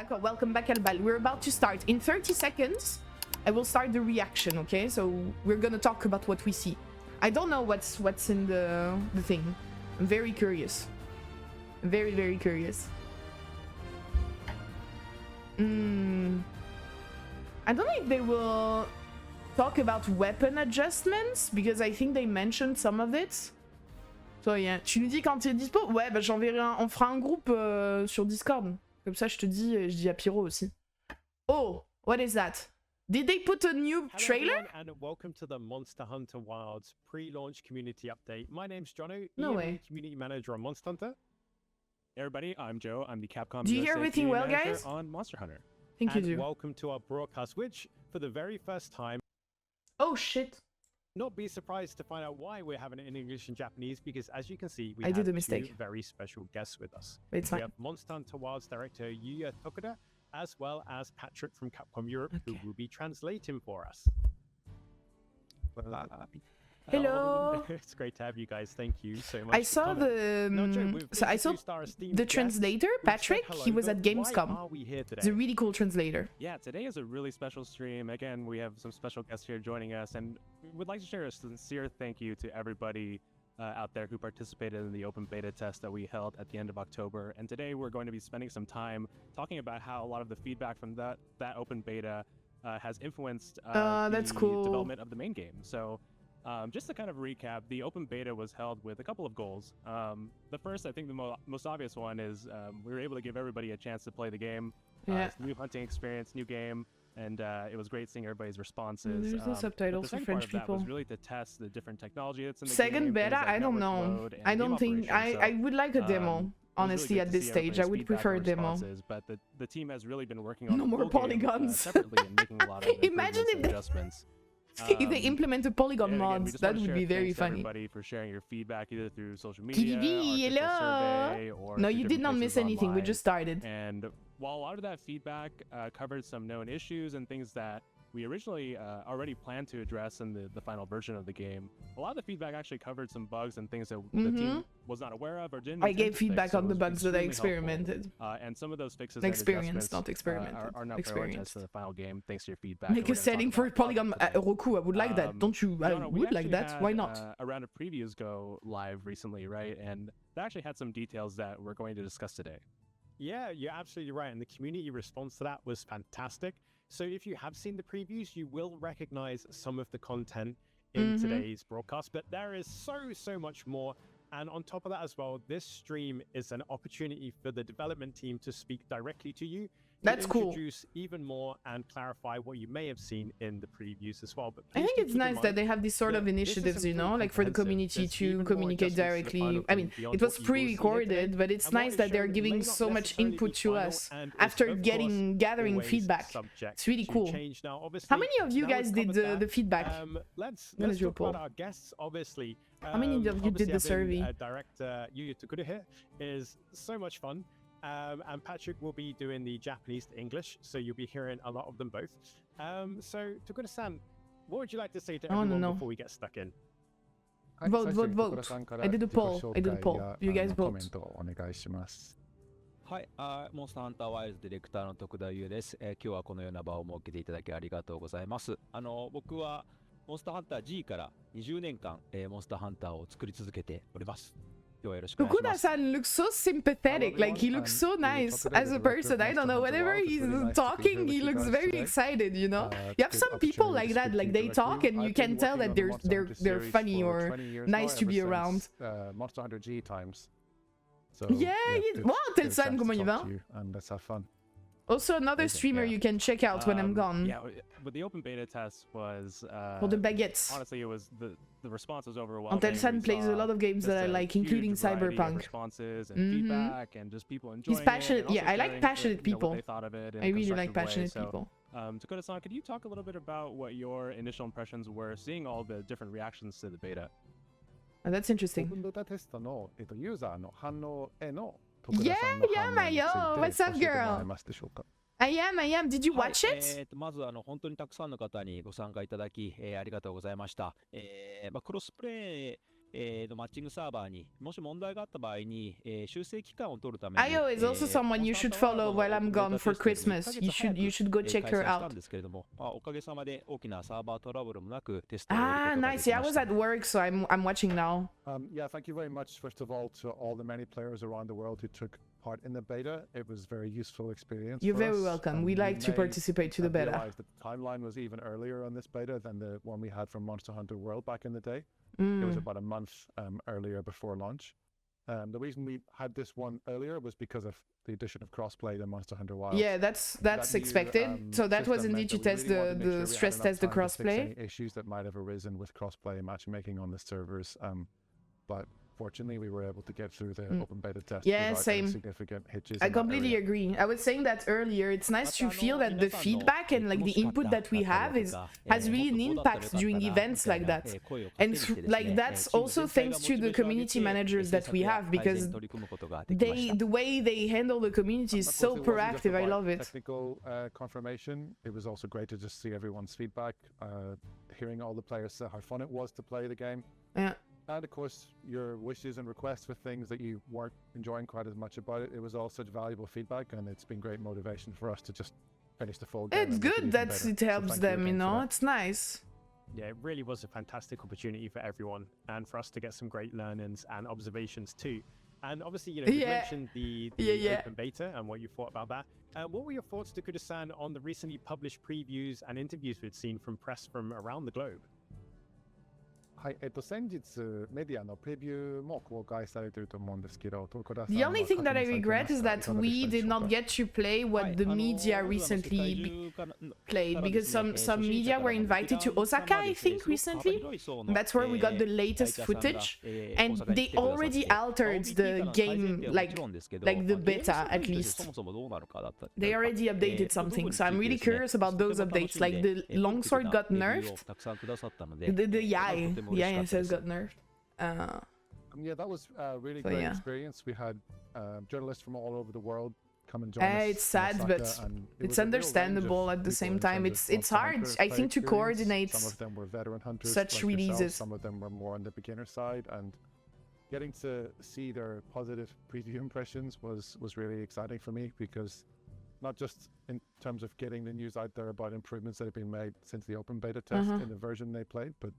D'accord, welcome back Albal. We're about to start. In 30 seconds, I will start the reaction, okay? So we're gonna talk about what we see. I don't know what's in the thing. I'm very curious. Very, very curious. I don't know if they will talk about weapon adjustments, because I think they mentioned some of it. So yeah, tu nous dis quand t'es dispo? Ouais, bah j'enverrai on fera un groupe sur Discord. Comme ça, je te dis, et je dis à Pyro aussi. Oh, what is that? Did they put a new trailer? Hello everyone, and welcome to the Monster Hunter Wilds pre-launch community update. My name's Jono, No way. Community Manager on Monster Hunter. Hey everybody, I'm Joe. I'm the Capcom Do you hear USA everything well, Community guys? Manager on Monster Hunter. I think you And do. welcome to our broadcast, which for the very first time, Oh shit. not be surprised to find out why we're having it in English and Japanese, because as you can see, we I have did a two mistake. very special guests with us. It's We fine. have Monster Hunter Wilds director Yuya Tokuda, as well as Patrick from Capcom Europe, who will be translating for us. Hello. It's great to have you guys. Thank you so much. I saw the the translator, Patrick. He was at Gamescom. He's a really cool translator. Yeah, today is a really special stream. Again, we have some special guests here joining us, and we would like to share a sincere thank you to everybody out there who participated in the open beta test that we held at the end of October. And today we're going to be spending some time talking about how a lot of the feedback from that open beta has influenced that's the cool. development of the main game. So just to kind of recap, the open beta was held with a couple of goals. The first, I think the most obvious one is we were able to give everybody a chance to play the game. Yeah. New hunting experience, new game, and it was great seeing everybody's responses. There's no subtitles for French people. Was really to test the different technology that's in the Second game, beta, things like I don't network know. load and I game don't think operations. I would like a demo. It was Honestly, really at good to this see stage, I everybody's would feedback prefer a and demo. responses, But the team has really been working on No the more full game, polygons. separately and making a lot of Imagine improvements if and they- adjustments. If they implement a polygon And again, we mods, just that wanna would share be very thanks to funny. everybody for sharing your feedback either through social media, TDV, our official hello. survey, or No, through you did different not miss places anything. We online. just started. And while a lot of that feedback covered some known issues and things that we originally already planned to address in the final version of the game, a lot of the feedback actually covered some bugs and things that the team was not aware of or didn't. I intend gave to feedback fix, so on it the was bugs that I extremely helpful. experimented. And some of those fixes Experience, and adjustments not experimented. are now prioritized Experienced. for the final game thanks to your feedback. Make a setting for polygon. Roku, I would like that. Don't you? I Jonah, we would like actually that. had, Why not? A round of previews go live recently, right? And that actually had some details that we're going to discuss today. Yeah, you're absolutely right. And the community response to that was fantastic. So if you have seen the previews, you will recognize some of the content in today's broadcast, but there is so much more. And on top of that as well, this stream is an opportunity for the development team to speak directly to you. That's cool. Introduce even more and clarify what you may have seen in the previews as well. But I think please it's keep in nice that mind they have these sort that of this is initiatives, you something know, like for the comprehensive. community There's even to more communicate adjustments to the directly. final I game mean, beyond it what was you will see here pre-recorded, today. but it's And what nice is that they're shown may giving not so much necessarily input be to final us and is, after of course, gathering always feedback. subject It's really to cool. change. Now, obviously, How many of you now guys we've did covered the that, feedback? Let's do a talk poll. about our guests, obviously. How many of you did the survey? Director Yuya Tokuda here is so much fun. And Patrick will be doing the Japanese to English, so you'll be hearing a lot of them both. So, Tokuda-san, what would you like to say to everyone before we get stuck in? Vote. I did a poll. You guys vote. はい、モンスターハンターワイルドディレクターの徳田優です、今日はこのような場を設けていただきありがとうございます。僕はモンスターハンター G から20年間、モンスターハンターを作り続けております。今日はよろしくお願いします。 Tokuda-san looks so sympathetic, like he looks so nice as a person. I don't know, whenever he's talking, he looks very excited, you know? You have some people like that, like they talk and you can tell that they're funny or nice to be around. Monster Hunter G times. So, Yeah, wow, Telsan, comment il va? And let's have fun. Also another streamer you can check out when I'm gone. Yeah, but the open beta test was For the baguettes. honestly, it was the response was overwhelming. Telsan We plays a saw lot of games just that I a like, huge including variety of Cyberpunk. responses and feedback and just people enjoying He's passionate. it, and Yeah, also I like sharing, passionate what people. they thought of it in I a really like constructive way. passionate So, people. Tokuda-san, could you talk a little bit about what your initial impressions were seeing all the different reactions to the beta? Oh, that's interesting. オープンベータテストの、ユーザーの反応への Yeah, yeah, Mayo. What's up, girl? I am. Did you はい watch it? まず本当にたくさんの方にご参加いただき、ありがとうございました。クロスプレイのマッチングサーバーにもし問題があった場合に、修正期間を取るために Io is also someone you should follow while I'm gone for Christmas. You should go check her 開催したん out. ですけれども、おかげさまで大きなサーバートラブルもなくテストを終える Ah, ことがで nice. き Yeah, I まし was た at work, so I'm watching now. Yeah, thank you very much, first of all, to all the many players around the world who took part in the beta. It was a very useful experience. You're for very us. welcome. We like to may participate to the have beta. realized the timeline was even earlier on this beta than the one we had from Monster Hunter World back in the day. It was Mm. about a month earlier before launch. The reason we had this one earlier was because of the addition of crossplay to Monster Hunter Wild. Yeah, that's That new, expected. So that was system indeed meant to that we test really wanted to make sure we the had stress enough test the time to fix crossplay. any issues that might have arisen with crossplay and matchmaking on the servers. But fortunately, we were able to get through the open beta test Yeah, without same. any significant hitches. I in that completely area. agree. I was saying that earlier. It's nice to feel that the feedback and like the input that we have has really an impact during events like that. And like that's also thanks to the community managers that we have, because the way they handle the community is Of so course, it wasn't just proactive. I about love it. Technical confirmation. It was also great to just see everyone's feedback, hearing all the players say how fun it was to play the game. Yeah. And of course, your wishes and requests for things that you weren't enjoying quite as much about it. It was all such valuable feedback, and it's been great motivation for us to just finish the full game. It's and make it good even that better. it So helps thank them, you again for know? that. It's nice. Yeah, it really was a fantastic opportunity for everyone and for us to get some great learnings and observations too. And obviously, you Yeah. mentioned the Yeah. open beta and what you thought about that. What were your thoughts, Kut-Ku-san, on the recently published previews and interviews we'd seen from press from around the globe? はい、先日メディアのプレビューも公開されていると思うんですけど、戸田さん The は only thing that I 確認されて regret ま is した。 that いかがで we したでし did ょうか？ not get to play what the media recently played, because some media were invited to Osaka, I think, recently. That's where we got the latest footage, and they already altered the game, like the beta at least. They already updated something, so I'm really curious about those updates. Like the longsword got nerfed. The Yai says got nerfed. Yeah, that was a really So, great yeah. experience. We had journalists from all over the world come and join us. It's in sad, Osaka, but and it it's was a real range of understandable at the people same in time. terms of It's Monster hard, Hunter I play think, to experience. coordinate Some of them were veteran hunters such like yourself. releases. Some of them were more on the beginner side, and getting to see their positive preview impressions was really exciting for me, because not just in terms of getting the news out there about improvements that have been made since the open beta test in the version they played, but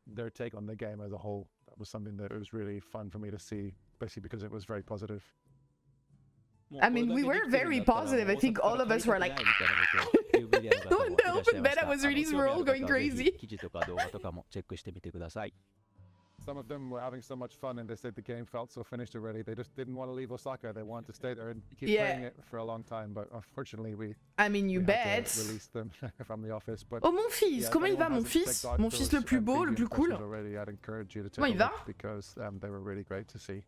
their take on the game as a whole. That was something that was really fun for me to see, especially because it was very positive. I mean, we were very positive. I think all of us were like, when the open beta was released, we're all going crazy. Some of them were having so much fun, and they said the game felt so finished already. They just didn't want to leave Osaka. They wanted to stay there and keep playing it for a long time. But unfortunately, we I mean, you had bet. to release them from the office. But Oh, mon fils, yeah, if comment il va, anyone mon hasn't fils? checked out Mon fils le those, plus beau, le preview plus cool. impressions already, I'd encourage you to Comment take il a va? look, because they were really great to see.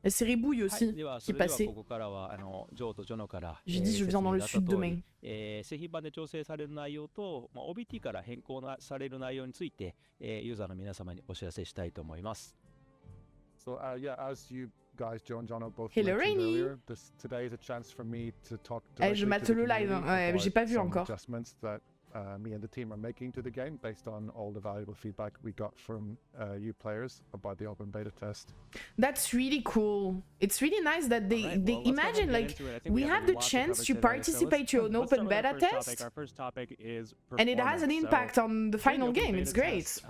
La série Bouille aussi, qui est passée. J'ai dit, je viens dans le sud demain. 製品版で調整される内容と、OBT から変更される内容について、ユーザーの皆様にお知らせしたいと思います。 So yeah, as you guys, Joe and Jono, both Hello, mentioned Rainy. earlier, today is a chance for me to talk Eh, je directly mate to the le live, community ouais, j'ai about pas vu some encore. adjustments that me and the team are making to the game based on all the valuable feedback we got from you players about the open beta test. That's really cool. It's really nice that they imagine, like, we have the chance to participate to an open beta test, Our first topic is and it has an performance. impact on the final During the game. open It's beta great. test,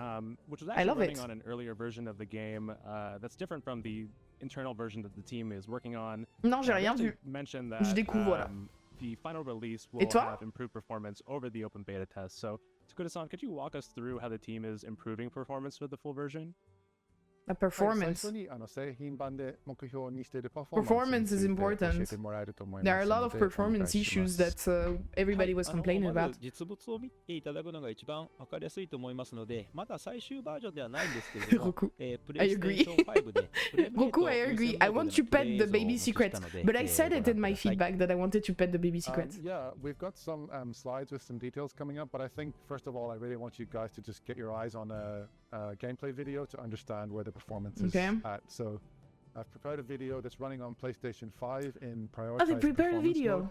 which was I actually love running it. on an earlier version of the game that's different from the internal version that the team is working on. Non, j'ai We rien actually vu. mentioned Je that découvre, voilà. the final release Et will toi? have improved performance over the open beta test. So, Kut-Ku-san, could you walk us through how the team is improving performance with the full version? La performance. 最初に製品版で目標にしている Performance is important. 教えてもらえると思います There are a lot of ので、お願い performance しま issues す。 that everybody was complaining ま about. ず実物を見ていただくのが一番わかりやすいと思いますので、まだ最終バージョンではないんですけれども、 Roku. プレイステーション5でプレイメイト Goku, I agree. I want to pet the baby secret, but I said it in my feedback that I wanted to pet the baby secret. Yeah, we've got some slides with some details coming up, but I think first of all, I really want you guys to just get your eyes on a gameplay video to understand where the performance is Okay. at. So I've prepared a video that's running on PlayStation 5 in prioritized Oh, they prepared a performance video. mode.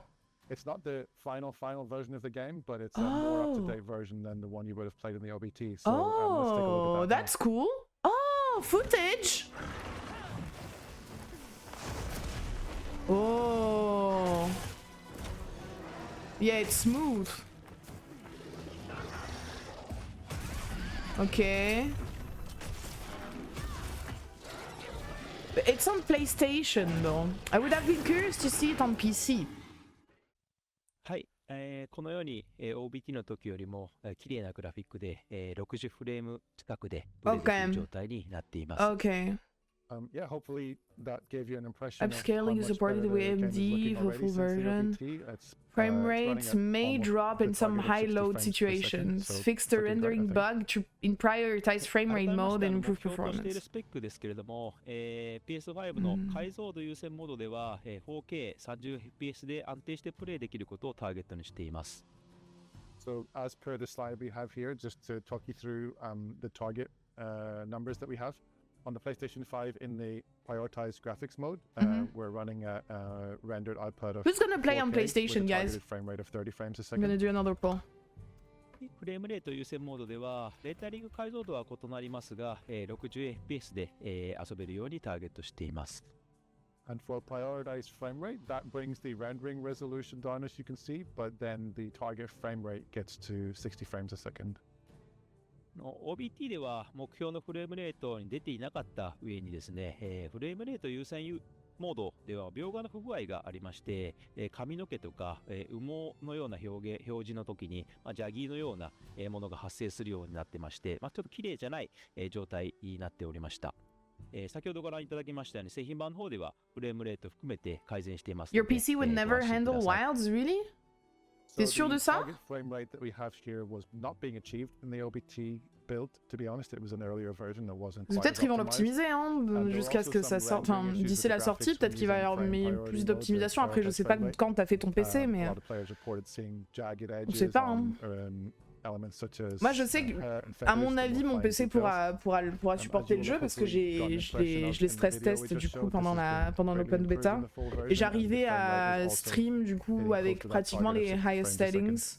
It's not the final version of the game, but it's a more Oh. up-to-date version than the one you would have played in the OBT. So let's take a look Oh, at that now. that's cool. Oh, footage! Oh. Yeah, it's smooth. Okay. It's on PlayStation though. I would have been curious to see it on PC. はい、このように、OBT の時よりも、綺麗なグラフィックで、60フレーム近くでプレイできる状態になっています。Okay. Yeah, hopefully that gave you an impression Upscaling is supported with AMD for full version. Frame rates may drop in some high load situations. Fix the rendering bug in prioritize frame rate mode and improve している performance. スペックですけれども、PS5 の解像度優先モードでは、4K30fps で安定してプレイできることをターゲットにしています。So as per the slide we have here, just to talk you through the target numbers that we have. On the PlayStation 5 in the prioritized graphics mode, we're running a rendered output of Who's gonna play on 4K PlayStation, with a guys? targeted frame rate of 30 frames a I'm gonna second. do another poll. フレームレート優先モードでは、レータリング解像度は異なりますが、60fps で、遊べるようにターゲットしています。And for prioritized frame rate, that brings the rendering resolution down as you can see, but then the target frame rate gets to 60 frames a second. OBT では目標のフレームレートに出ていなかった上にですね、フレームレート優先モードでは描画の不具合がありまして、髪の毛とか、羽毛のような表示の時に、ジャギーのようなものが発生するようになってまして、ちょっと綺麗じゃない状態になっておりました。先ほどご覧いただきましたように製品版の方ではフレームレート含めて改善していますので。 Your PC would never handle wilds, really? T'es sûr de ça? The target frame rate that we have here was not being achieved in the OBT build. To be honest, it was an earlier version that wasn't. Peut-être qu'ils vont l'optimiser hein, jusqu'à ce que ça sorte. Enfin, d'ici la sortie, peut-être qu'il va y avoir plus d'optimisation. Après, je sais pas quand t'as fait ton PC, mais on sait pas. Hein. Moi, je sais que, à mon avis, mon PC pourra supporter le jeu parce que je l'ai stress test du coup pendant l'open beta et j'arrivais à stream du coup avec pratiquement les highest settings.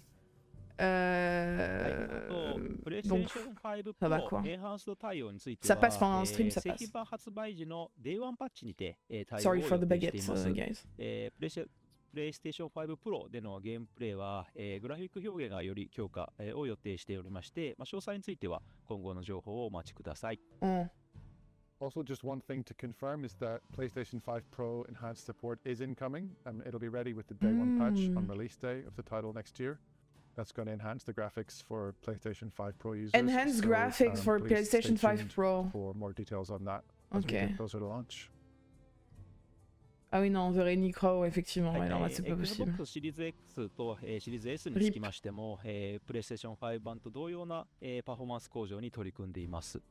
Donc ça va quoi. Ça passe pendant un stream, ça passe. Sorry for the baguette, guys. PlayStation 5 Pro でのゲームプレイは、グラフィック表現がより強化、を予定しておりまして、詳細については今後の情報をお待ちください。Also, just one thing to confirm is that PlayStation 5 Pro enhanced support is incoming, and it'll be ready with the day one patch on release day of the title next year. That's going to enhance the graphics for PlayStation 5 Pro users. Enhanced graphics for PlayStation 5 Pro. For more details on that as we get closer to launch. Ah oui, non, on verrait Nicro, effectivement. Ouais, non, c'est pas possible. Xbox シリーズ X と、シリーズ S につきましても、PlayStation 5版と同様な、パフォーマンス向上に取り組んでいます。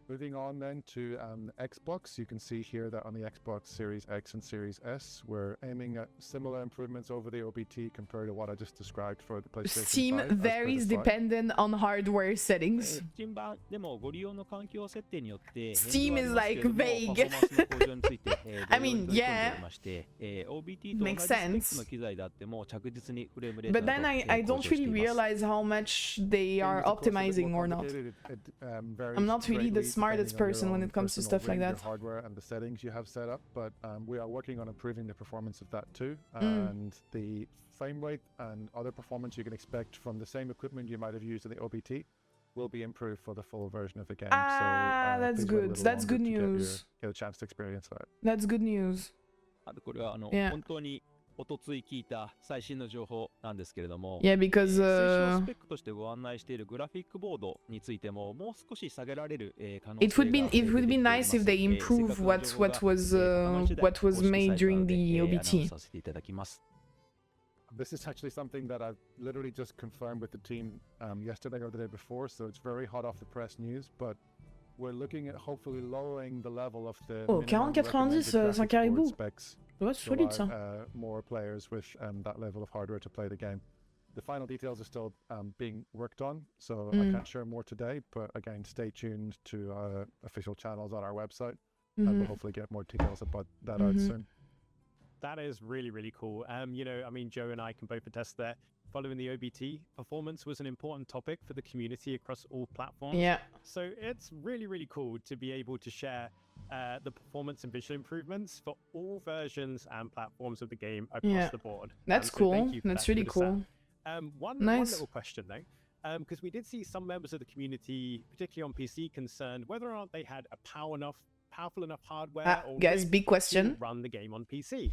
Moving on then to Xbox, you can see here that on the Xbox Series X and Series S, we're aiming at similar improvements over the OBT compared to what I just described for the PlayStation 5. Steam varies dependent on hardware settings. Steam 版でもご利用の環境設定によって Steam is like vague. I mean, yeah. Makes sense. But then I don't really realize how much they are optimizing or not. I'm not really the smartest person when it comes to stuff like that. The hardware and the settings you have set up, but we are working on improving the performance of that too, and the frame rate and other performance you can expect from the same equipment you might have used in the OBT will be improved for the full version of the game. That's good. That's good news. Get a chance to experience that. That's good news. これは本当におとつい聞いた最新の情報なんですけれども、Yeah, because スペックとしてご案内しているグラフィックボードについてももう少し下げられる可能性が It would be nice if they improve what was made during the OBT. This is actually something that I've literally just confirmed with the team yesterday or the day before, so it's very hot off the press news, but we're looking at hopefully lowering the level of the 4090, c'est un caribou. specs. Ouais, c'est solide ça. More players with that level of hardware to play the game. The final details are still being worked on, so I can't share more today, but again, stay tuned to our official channels on our website, and we'll hopefully get more details about that out soon. That is really, really cool. You know, I mean, Joe and I can both attest that following the OBT, performance was an important topic for the community across all platforms. Yeah. So it's really, really cool to be able to share the performance and visual improvements for all versions and platforms of the game across the board. That's so cool. thank you for That's that, really Kuda-san. cool. One little question though, because we did see some members of the community, particularly on PC, concerned whether or not they had a powerful enough hardware or guys, rig big to question. run the game on PC.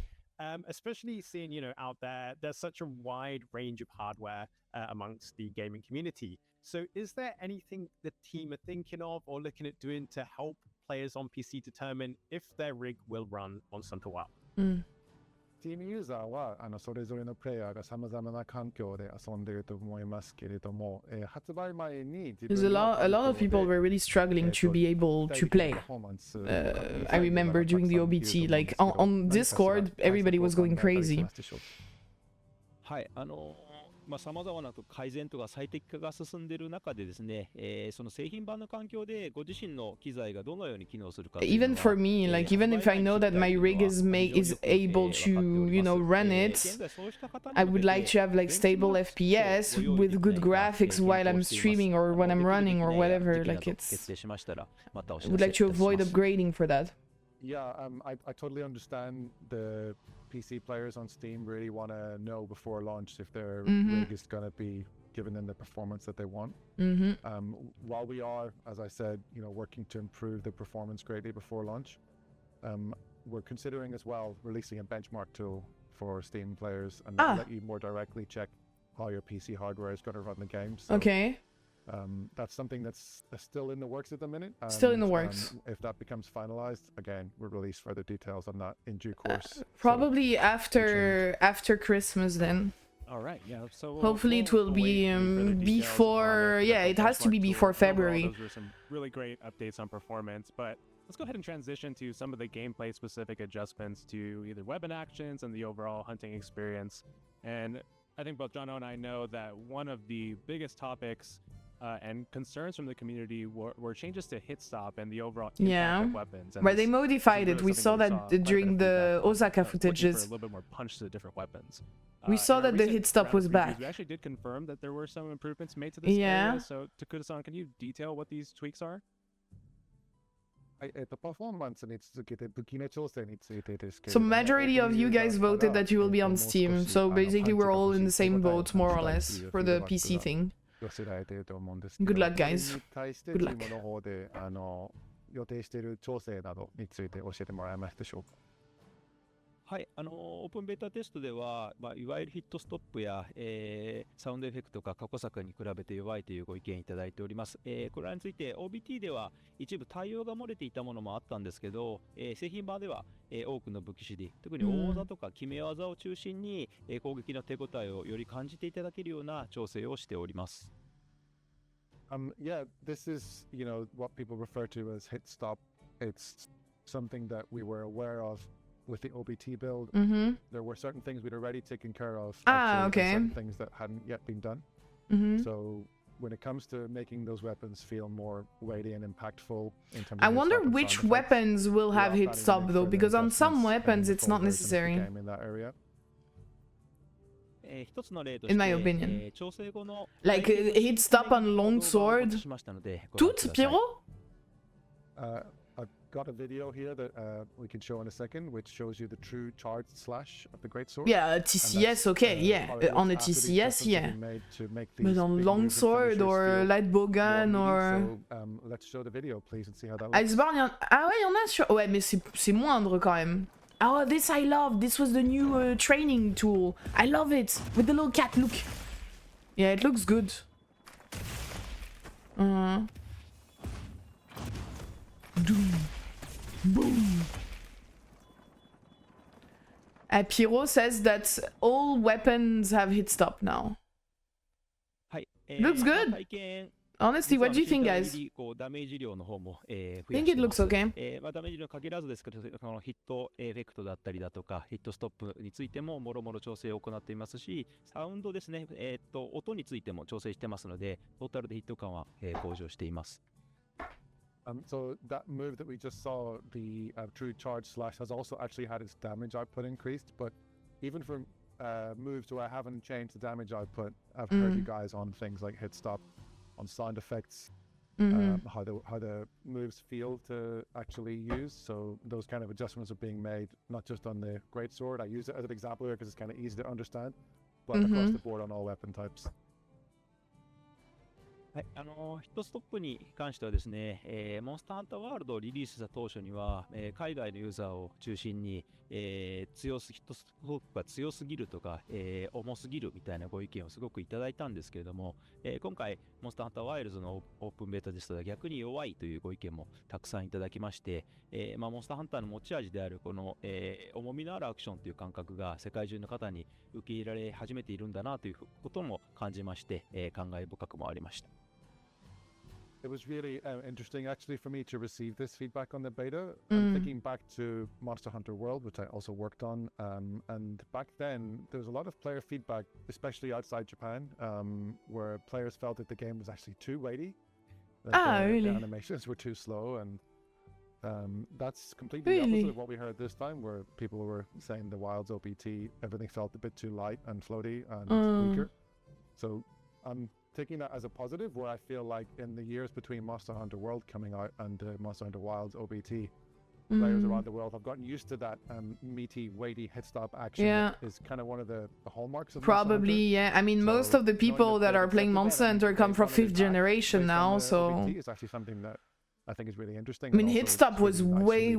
Especially seeing, out there's such a wide range of hardware amongst the gaming community. So is there anything the team are thinking of or looking at doing to help players on PC determine if their rig will run on Sunto WoW? Team ユーザーはそれぞれのプレイヤーがさまざまな環境で遊んでいると思いますけれども、発売前に自 There's 分 a lot of people were really struggling to be able to play. I remember during the OBT, like on Discord, everybody was going crazy. はい、様々な改善とか最適化が進んでいる中でですね、その製品版の環境でご自身の機材がどのように機能するか。Even for me, like even if I know that my rig is able to, run it, I would like to have like stable FPS with good graphics while I'm streaming or when I'm running or whatever. Like I would like to avoid upgrading for that. Yeah, I totally understand the PC players on Steam really want to know before launch if their rig is going to be giving them the performance that they want. While we are, as I said, working to improve the performance greatly before launch, we're considering as well releasing a benchmark tool for Steam players and let you more directly check how your PC hardware is going to run the game. So, okay. That's something that's still in the works at the minute. Still in the works. If that becomes finalized, again, we'll release further details on that in due course. Probably so, after Christmas then. All right, yeah. So hopefully it will be before. Yeah, it has to be before February. Those were some really great updates on performance, but let's go ahead and transition to some of the gameplay specific adjustments to either weapon actions and the overall hunting experience. And I think both Jono and I know that one of the biggest topics and concerns from the community were changes to Hitstop and the overall impact of weapons. And where they modified it. We saw that during the Osaka footages. A little bit more punch to the different weapons. We saw that the Hitstop was back. We actually did confirm that there were some improvements made to this area. So, Takuda-san, can you detail what these tweaks are? はい、パフォーマンスに続けて武器の調整についてですけ So majority of you guys voted that you will be on Steam. So basically we're all in the same boat, more or less, for the PC thing. Good luck, guys. Good luck. の方で予定している調整などについて教えてもらえますでしょうか。はい、オープンベータテストでは、いわゆるヒットストップや、サウンドエフェクトが過去作に比べて弱いというご意見いただいております。これらについて OBT では一部対応が漏れていたものもあったんですけど、製品版では、多くの武器種類、特に大技とか決め技を中心に、攻撃の手応えをより感じていただけるような調整をしております。Yeah, this is, what people refer to as Hitstop. It's something that we were aware of with the OBT build. There were certain things we'd already taken care of. Okay. Certain things that hadn't yet been done. So when it comes to making those weapons feel more weighty and impactful in terms of I wonder which weapons will have Hitstop though, because on some weapons it's not necessary. In that area. In my opinion. Like Hitstop on longsword. Toutes, Pyro? I've got a video here that we can show in a second, which shows you the true charged slash of the greatsword. Yeah, TCS, okay, yeah. On a TCS, yeah. But on longsword or light bow gun or... So, let's show the video, please, and see how that looks. Iceborne, ah ouais, y en a sur... Ouais, mais c'est moindre quand même. Oh, this I love. This was the new training tool. I love it. With the little cat, look. Yeah, it looks good. Boom. Boom. Pyro says that all weapons have Hitstop now. Looks good. Honestly, what do you think, guys? I think it looks okay. ダメージに限らずですけど、このヒットエフェクトだったりだとか、ヒットストップについてももろもろ調整を行っていますし、サウンドですね、音についても調整してますので、トータルでヒット感は向上しています。So that move that we just saw, the true charge slash, has also actually had its damage output increased, but even for moves where I haven't changed the damage output. I've heard you guys on things like Hitstop, on sound effects, how the moves feel to actually use. So those kind of adjustments are being made, not just on the greatsword. I use it as an example here because it's kind of easy to understand, but across the board on all weapon types. はい、ヒットストップに関してはですね、モンスターハンターワールドをリリースした当初には、海外のユーザーを中心に、ヒットストップが強すぎるとか、重すぎるみたいなご意見をすごくいただいたんですけれども、今回モンスターハンターワイルドのオープンベータですと逆に弱いというご意見もたくさんいただきまして、モンスターハンターの持ち味であるこの、重みのあるアクションという感覚が世界中の方に受け入れられ始めているんだなということも感じまして、感慨深くもありました。It was really interesting actually for me to receive this feedback on the beta. I'm thinking back to Monster Hunter World, which I also worked on, and back then there was a lot of player feedback, especially outside Japan, where players felt that the game was actually too weighty, that really? the animations were too slow, and that's completely the opposite of what we heard this time, where people were saying the Wild's OPT, everything felt a bit too light and floaty and weaker. So I'm taking that as a positive, where I feel like in the years between Monster Hunter World coming out and Monster Hunter Wild's OBT, players around the world have gotten used to that meaty, weighty hit-stop action. Yeah. That is kind of one of the hallmarks of Probably, yeah. I mean, most of the people that are playing Monster Hunter come from 5th generation now, so... OBT is actually something that I think is really interesting. I mean, Hitstop was way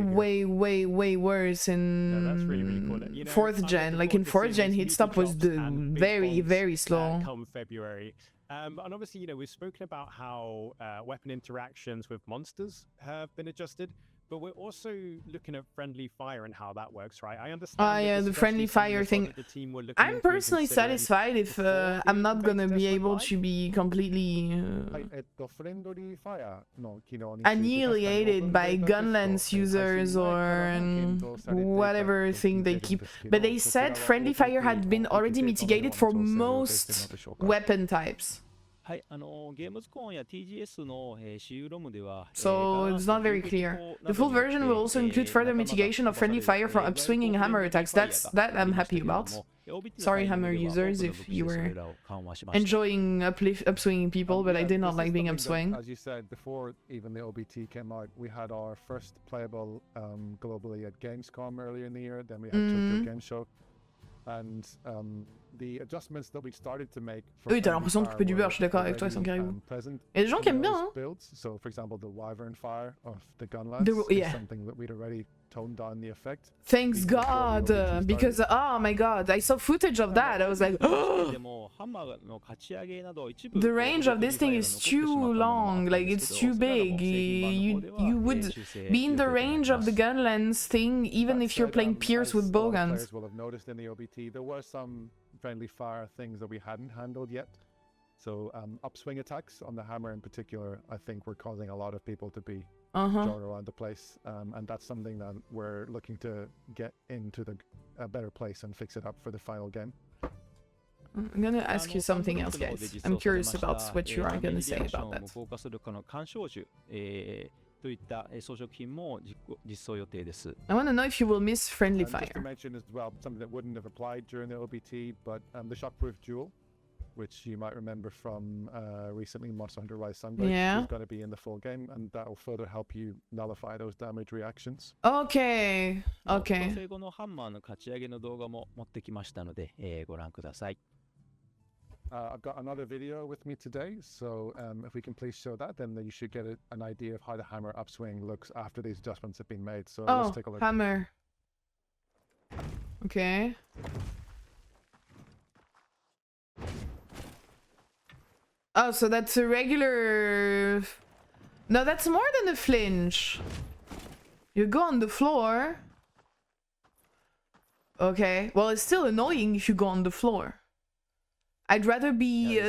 worse in No, that's really, really cool. You know, 4th gen. Like in 4th gen, Hitstop was very slow. Come February. And obviously, you know, we've spoken about how weapon interactions with monsters have been adjusted, but we're also looking at friendly fire and how that works, right? I understand. Yeah, the friendly fire thing. I'm personally satisfied if I'm not gonna be able to be completely annihilated by gunlance users or whatever thing they keep. But they said friendly fire had been already mitigated for most weapon types. はい、ゲームズコーンや TGS の、CU ロムでは、So it's not very clear. The full version will also include further mitigation of friendly fire for upswinging hammer attacks. That I'm happy about. Sorry, hammer users, if you were enjoying upswinging people, but I did not like being upswing. As you said, before even the OBT came out, we had our first playable globally at Gamescom earlier in the year. Then we had Tokyo Game Show. And the adjustments that we started to make for Oui, t'as l'impression de couper du beurre, je suis d'accord avec toi, sans caribou. Il y a des gens qui aiment bien, hein. Builds. So, for example, the Wyvern fire of the gunlance is something that we'd already toned down the effect. Thanks God, because oh my God, I saw footage of that. I was like, oh! The range of this thing is too long, like it's too big. You would be in the range of the gunlance thing even if you're playing Pierce with bowguns. Players will have noticed in the OBT there were some friendly fire things that we hadn't handled yet. So upswing attacks on the hammer in particular, I think were causing a lot of people to be drawn around the place, and that's something that we're looking to get into a better place and fix it up for the final game. I'm gonna ask you something else, guys. I'm curious about what you are gonna say about that. といった装飾品も実装予定です。I want to know if you will miss friendly fire. Just to mention as well something that wouldn't have applied during the OBT, but the shockproof jewel, which you might remember from recently Monster Hunter Rise Sunbreak, is going to be in the full game, and that will further help you nullify those damage reactions. Okay. 生後のハンマーの勝ち上げの動画も持ってきましたので、ご覧ください。I've got another video with me today, so if we can please show that, then you should get an idea of how the hammer upswing looks after these adjustments have been made. So let's take a look. Hammer. Okay. Oh, so that's a regular... No, that's more than a flinch. You go on the floor. Okay. Well, it's still annoying if you go on the floor. I'd rather be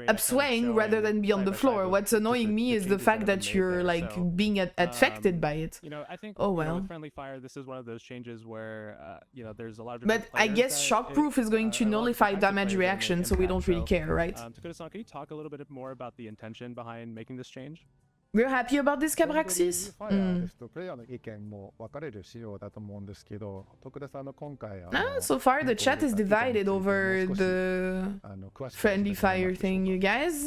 upswing rather than be on the floor. What's annoying me is the fact that you're like being affected by it. You know, I think with friendly fire, this is one of those changes where you know, there's a lot of. But I guess shockproof is going to nullify damage reaction, so we don't really care, right? Takura-san, can you talk a little bit more about the intention behind making this change? We're happy about this Cabraxis? ファイアーですと、プレイヤーの意見も分かれる仕様だと思うんですけど、徳田さんの今回So far the chat is divided over the 詳しく friendly fire thing, you guys.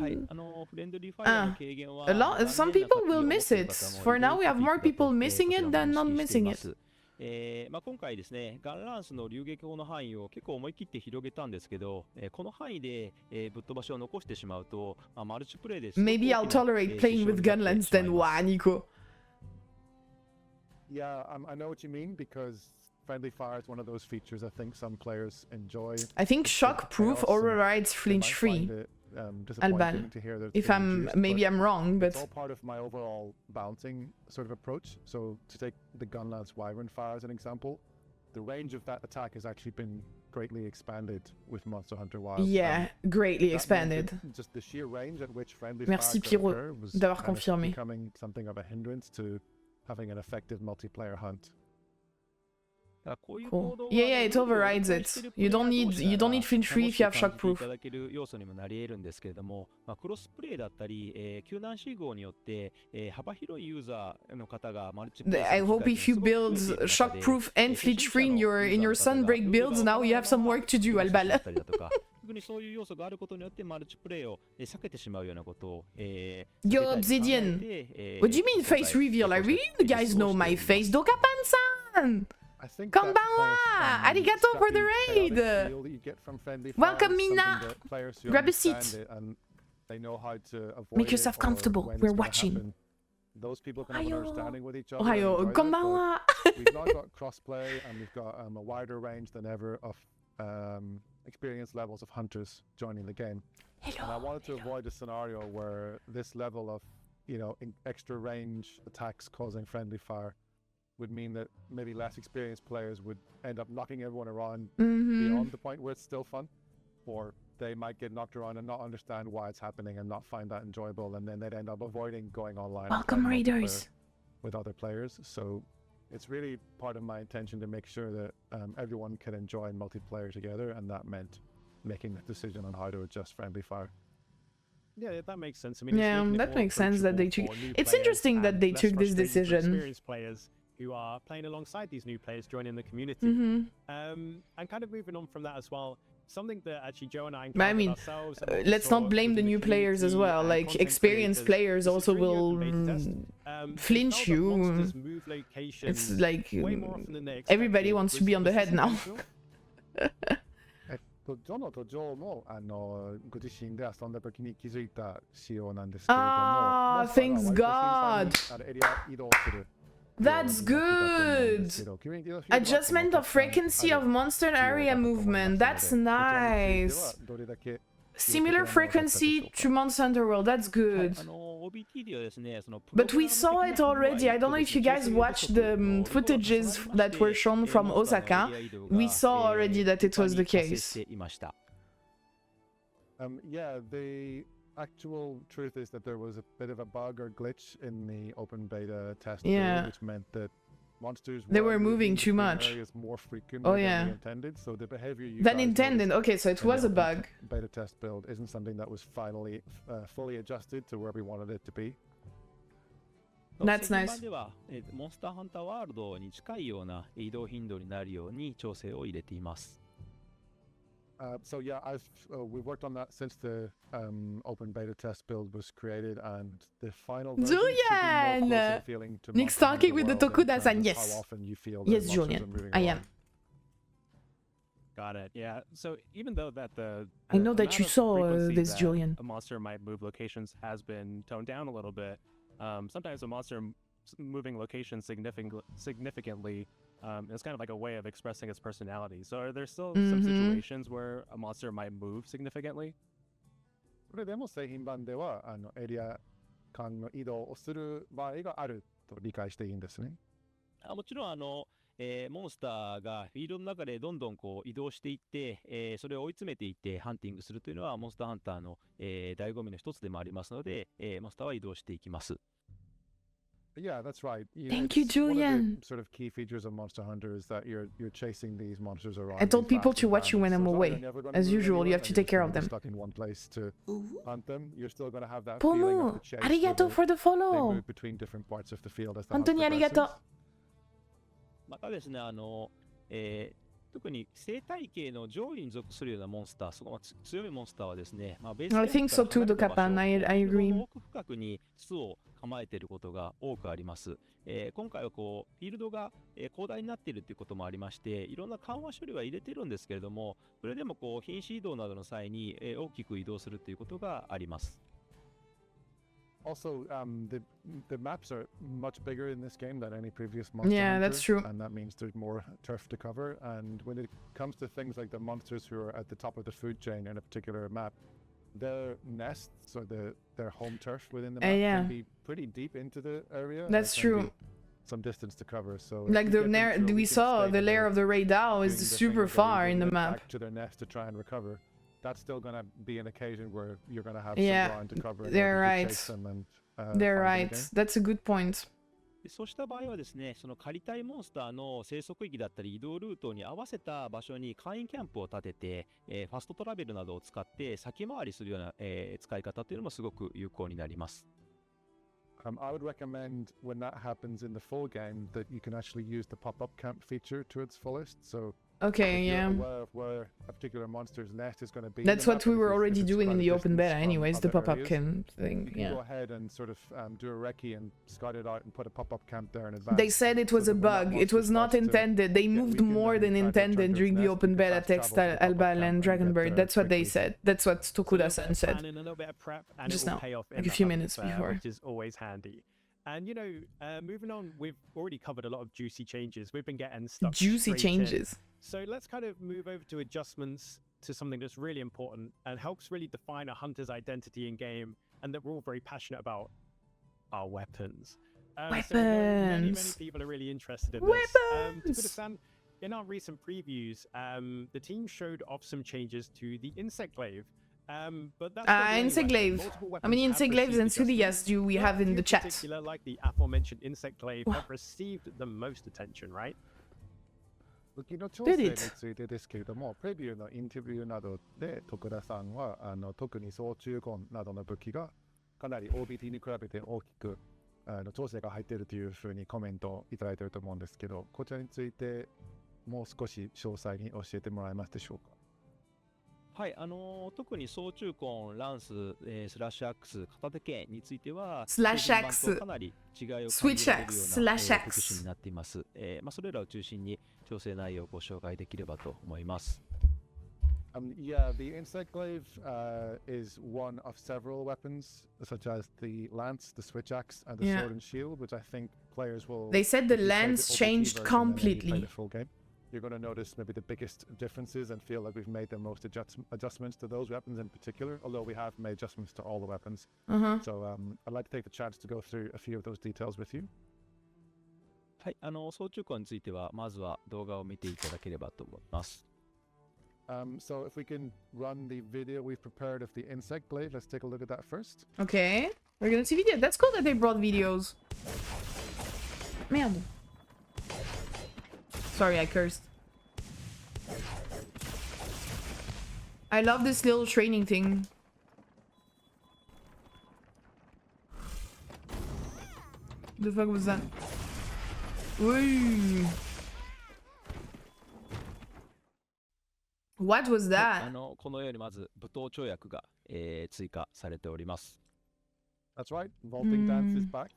はい、フレンドリーファイアの軽減は Some people will miss it. For now, we have more people missing it than not missing it. 今回ですね、ガンランスの流撃砲の範囲を結構思い切って広げたんですけど、この範囲で、ぶっ飛ばしを残してしまうと、マルチプレイで Maybe I'll tolerate playing with gunlands then. Wow, Nico. Yeah, I know what you mean because friendly fire is one of those features I think some players enjoy. I think shockproof overrides flinch free. Alban, if maybe I'm wrong, but it's all part of my overall balancing sort of approach. So to take the Gunlad's Wyvern Fire as an example, the range of that attack has actually been greatly expanded with Monster Hunter Wilds. Yeah, greatly expanded. Just the sheer range at which friendly Merci fire Pyro occur was d'avoir kind of confirmé. becoming something of a hindrance to having an effective multiplayer hunt. Cool. Yeah, it overrides it. You don't need flinch free if you have shockproof. 要素にもなり得るんですけれども、クロスプレイだったり、救難信号によって、幅広いユーザーの方がマルチプレイ I hope if you build shockproof and flinch free in your sunbreak builds, now you have some work to do, Albal. 特にそういう要素があることによってマルチプレイを避けてしまうようなことを、Yo, Obsidian. What do you mean face reveal? I really you guys know my face. Dokapan-san! Konbanwa! Arigato for the raid! Welcome, Mina! Grab a seat. Make yourself comfortable. We're watching. Those people can have an understanding with each other. Ohayo, konbanwa! We've now got crossplay and we've got a wider range than ever of experience levels of hunters joining the game. And I wanted to avoid a scenario where this level of, extra range attacks causing friendly fire would mean that maybe less experienced players would end up knocking everyone around beyond the point where it's still fun, or they might get knocked around and not understand why it's happening and not find that enjoyable, and then they'd end up avoiding going online. Welcome, Raiders! With other players, so it's really part of my intention to make sure that everyone can enjoy multiplayer together, and that meant making the decision on how to adjust friendly fire. Yeah, that makes sense. I mean, yeah, that makes sense that they took. It's interesting that they took this decision. Experienced players who are playing alongside these new players joining the community. And kind of moving on from that as well, something that actually Joe and I encountered ourselves. Let's not blame the new players as well. Like, experienced players also will flinch you. It's like everybody wants to be on the head now. ジョノとジョーもご自身で遊んだ時に気づいた仕様なんですけれども、thanks God. That's good! Adjustment of frequency of monster area movement. That's nice. Similar frequency to Monster Hunter World. That's good. But we saw it already. I don't know if you guys watched the footages that were shown from Osaka. We saw already that it was the case. Yeah, the actual truth is that there was a bit of a bug or glitch in the open beta test, which meant that monsters were moving too much. More frequently than intended, so the behavior than intended. Okay, so it was a bug. Beta test build isn't something that was finally fully adjusted to where we wanted it to be. That's nice. モンスターハンターワールドに近いような移動頻度になるように調整を入れています。So yeah, we've worked on that since the open beta test build was created, and the final version should be more closer feeling to Nick's talking with the Tokuda-san. Yes. How often you feel yes, Julian. I am. Got it. Yeah. So even though that I know that you saw this, Julian. A monster might move locations has been toned down a little bit. Sometimes a monster moving locations significantly it's kind of like a way of expressing its personality. So are there still some situations where a monster might move significantly? それでも製品版ではエリア間の移動をする場合があると理解していいんですね。もちろんモンスターがフィールドの中でどんどんこう移動していって、それを追い詰めていってハンティングするというのはモンスターハンターの、醍醐味の一つでもありますので、モンスターは移動していきます。Yeah, that's right. Thank you, it's one of the Julian. sort of key features of Monster Hunter is that you're chasing these monsters around. I told these people vast to watch you when I'm environments. So away. it's not like you're never gonna As move usual, you anywhere have to and take you're care just of gonna be them. stuck in one place to hunt them. You're still going to have that Pour feeling of nous. the chase. where Arigato for the they follow. move between different parts of the field as the hunt Anthony, progresses. arigato. またですね、特に生態系の上位に属するようなモンスター、その強いモンスターはですね、ベース I キャン think プ so から too, 離れた場所 Dokapan. I フィールド agree. の奥深くに巣を構えていることが多くあります。今回はこうフィールドが、広大になっているということもありまして、いろんな緩和処理は入れてるんですけれども、それでもこう品種移動などの際に、大きく移動するということがあります。Also, the maps are much bigger in this game than any previous Monster Yeah, Hunter, that's true. and that means there's more turf to cover. And when it comes to things like the monsters who are at the top of the food chain in a particular map, their nests or their home turf within the map yeah. can be pretty deep into the area. and That's there can true. be some distance to cover. So Like we saw, the lair of the Raidao is super far in the map. Back to their nest to try and recover. That's still going to be an occasion where you're going to have Yeah, some ground to cover. in they're order to right. chase them and, They're find them right. again. That's a good point. でそうした場合はですね、その狩りたいモンスターの生息域だったり移動ルートに合わせた場所に簡易キャンプを立てて、ファストトラベルなどを使って先回りするような、使い方というのもすごく有効になります。I would recommend when that happens in the full game that you can actually use the pop-up camp feature to its fullest. So Okay, if you're yeah. aware of where a particular monster's nest is going to be. in That's the what map, we and were if already it's doing in quite a the open beta distance from anyways, the other pop-up areas, camp you thing, can yeah. go ahead and sort of do a recce and scout it out and put a pop-up camp there in advance. They said it was so a that when that bug. It monster was not starts to intended. They get moved weakened more and than try to return intended to its during the nest, open you can beta fast text travel to the pop-up Albal camp and get Dragonbird. there That's what they quickly. said. That's what So a Tokuda little bit san of said. planning, a little bit of prep, and Just it will now, pay off in like a the few hunt, minutes before. which is always handy. And you know, moving on, we've already covered a lot of juicy changes. We've been getting stuck Juicy straight changes. in. So let's kind of move over to adjustments to something that's really important and helps really define a hunter's identity in game, and that we're all very passionate about: our weapons. So I know many people are really interested in this. Tokuda-san, in our recent previews, the team showed off some changes to the insect glaive. But that's not the only insect weapon. glaive. Multiple How many weapons have insect glaives and received Sudias do we adjustments, have but in few the in chat? particular, like the aforementioned insect glaive, have received the most attention, right? 武器の調整についてですけれども、プレビューのインタビューなどで徳田さんは特に総中根などの武器がかなり OBT に比べて大きく調整が入っているというふうにコメントをいただいていると思うんですけど、こちらについてもう少し詳細に教えてもらえますでしょうか。はい、特に総中根、ランス、スラッシュアックス、片手剣については、スラッシュアックスかなり違いを感じられるようなスイッチアックススラッシュアックス武器種になっています。それらを中心に調整内容をご紹介できればと思います。Yeah, the insect glaive is one of several weapons, such as the lance, the switch axe, and the sword and shield, which I think players will. They said the if you play lance OBT changed version and then you play completely. the full game, you're going to notice maybe the biggest differences and feel like we've made the most adjustments to those weapons in particular, although we have made adjustments to all the weapons. So I'd like to take the chance to go through a few of those details with you. はい、総中根については、まずは動画を見ていただければと思います。So if we can run the video we've prepared of the insect glaive, let's take a look at that first. Okay, we're gonna see video. That's cool that they brought videos. Merde. Sorry, I cursed. I love this little training thing. The fuck was that? Ooh. What was that? このようにまず武闘跳躍が、追加されております。That's right. Vaulting dance is back.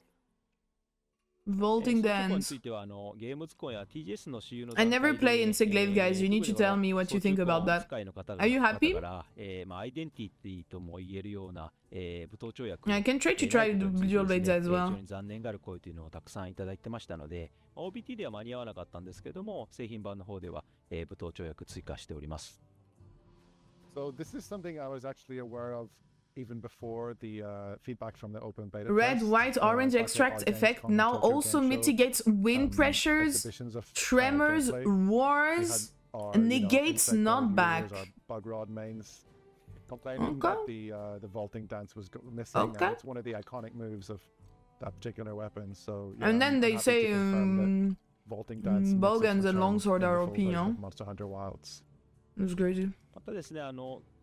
Vaulting 総中根に dance. ついてはゲームズコンや TGS の私有の I never play Insect Glaive, guys. You need to tell me what you think about that. Are you happy? アイデンティティとも言えるような、武闘跳躍 I can try to try the Dual Blades as 非 well. 常に残念がる声というのをたくさんいただいてましたので、OBT では間に合わなかったんですけども、製品版の方では、武闘跳躍追加しております。So this is something I was actually aware of even before the feedback from the open beta. Red, test. white, orange Like extract our effect Gamescom now Tokyo also Game Show, mitigates wind pressures, exhibitions of, tremors, gameplay. We had roars, our, and you know, negates insect glaive knockback. users, our bug rod mains complaining Okay. that the vaulting dance was missing. Okay. And it's one of the iconic moves of that particular weapon. So And then I'm they happy to say confirm that vaulting dance makes its bowguns and return longsword in the are full OP, version no? of Monster Hunter Wilds. It's crazy. またですね、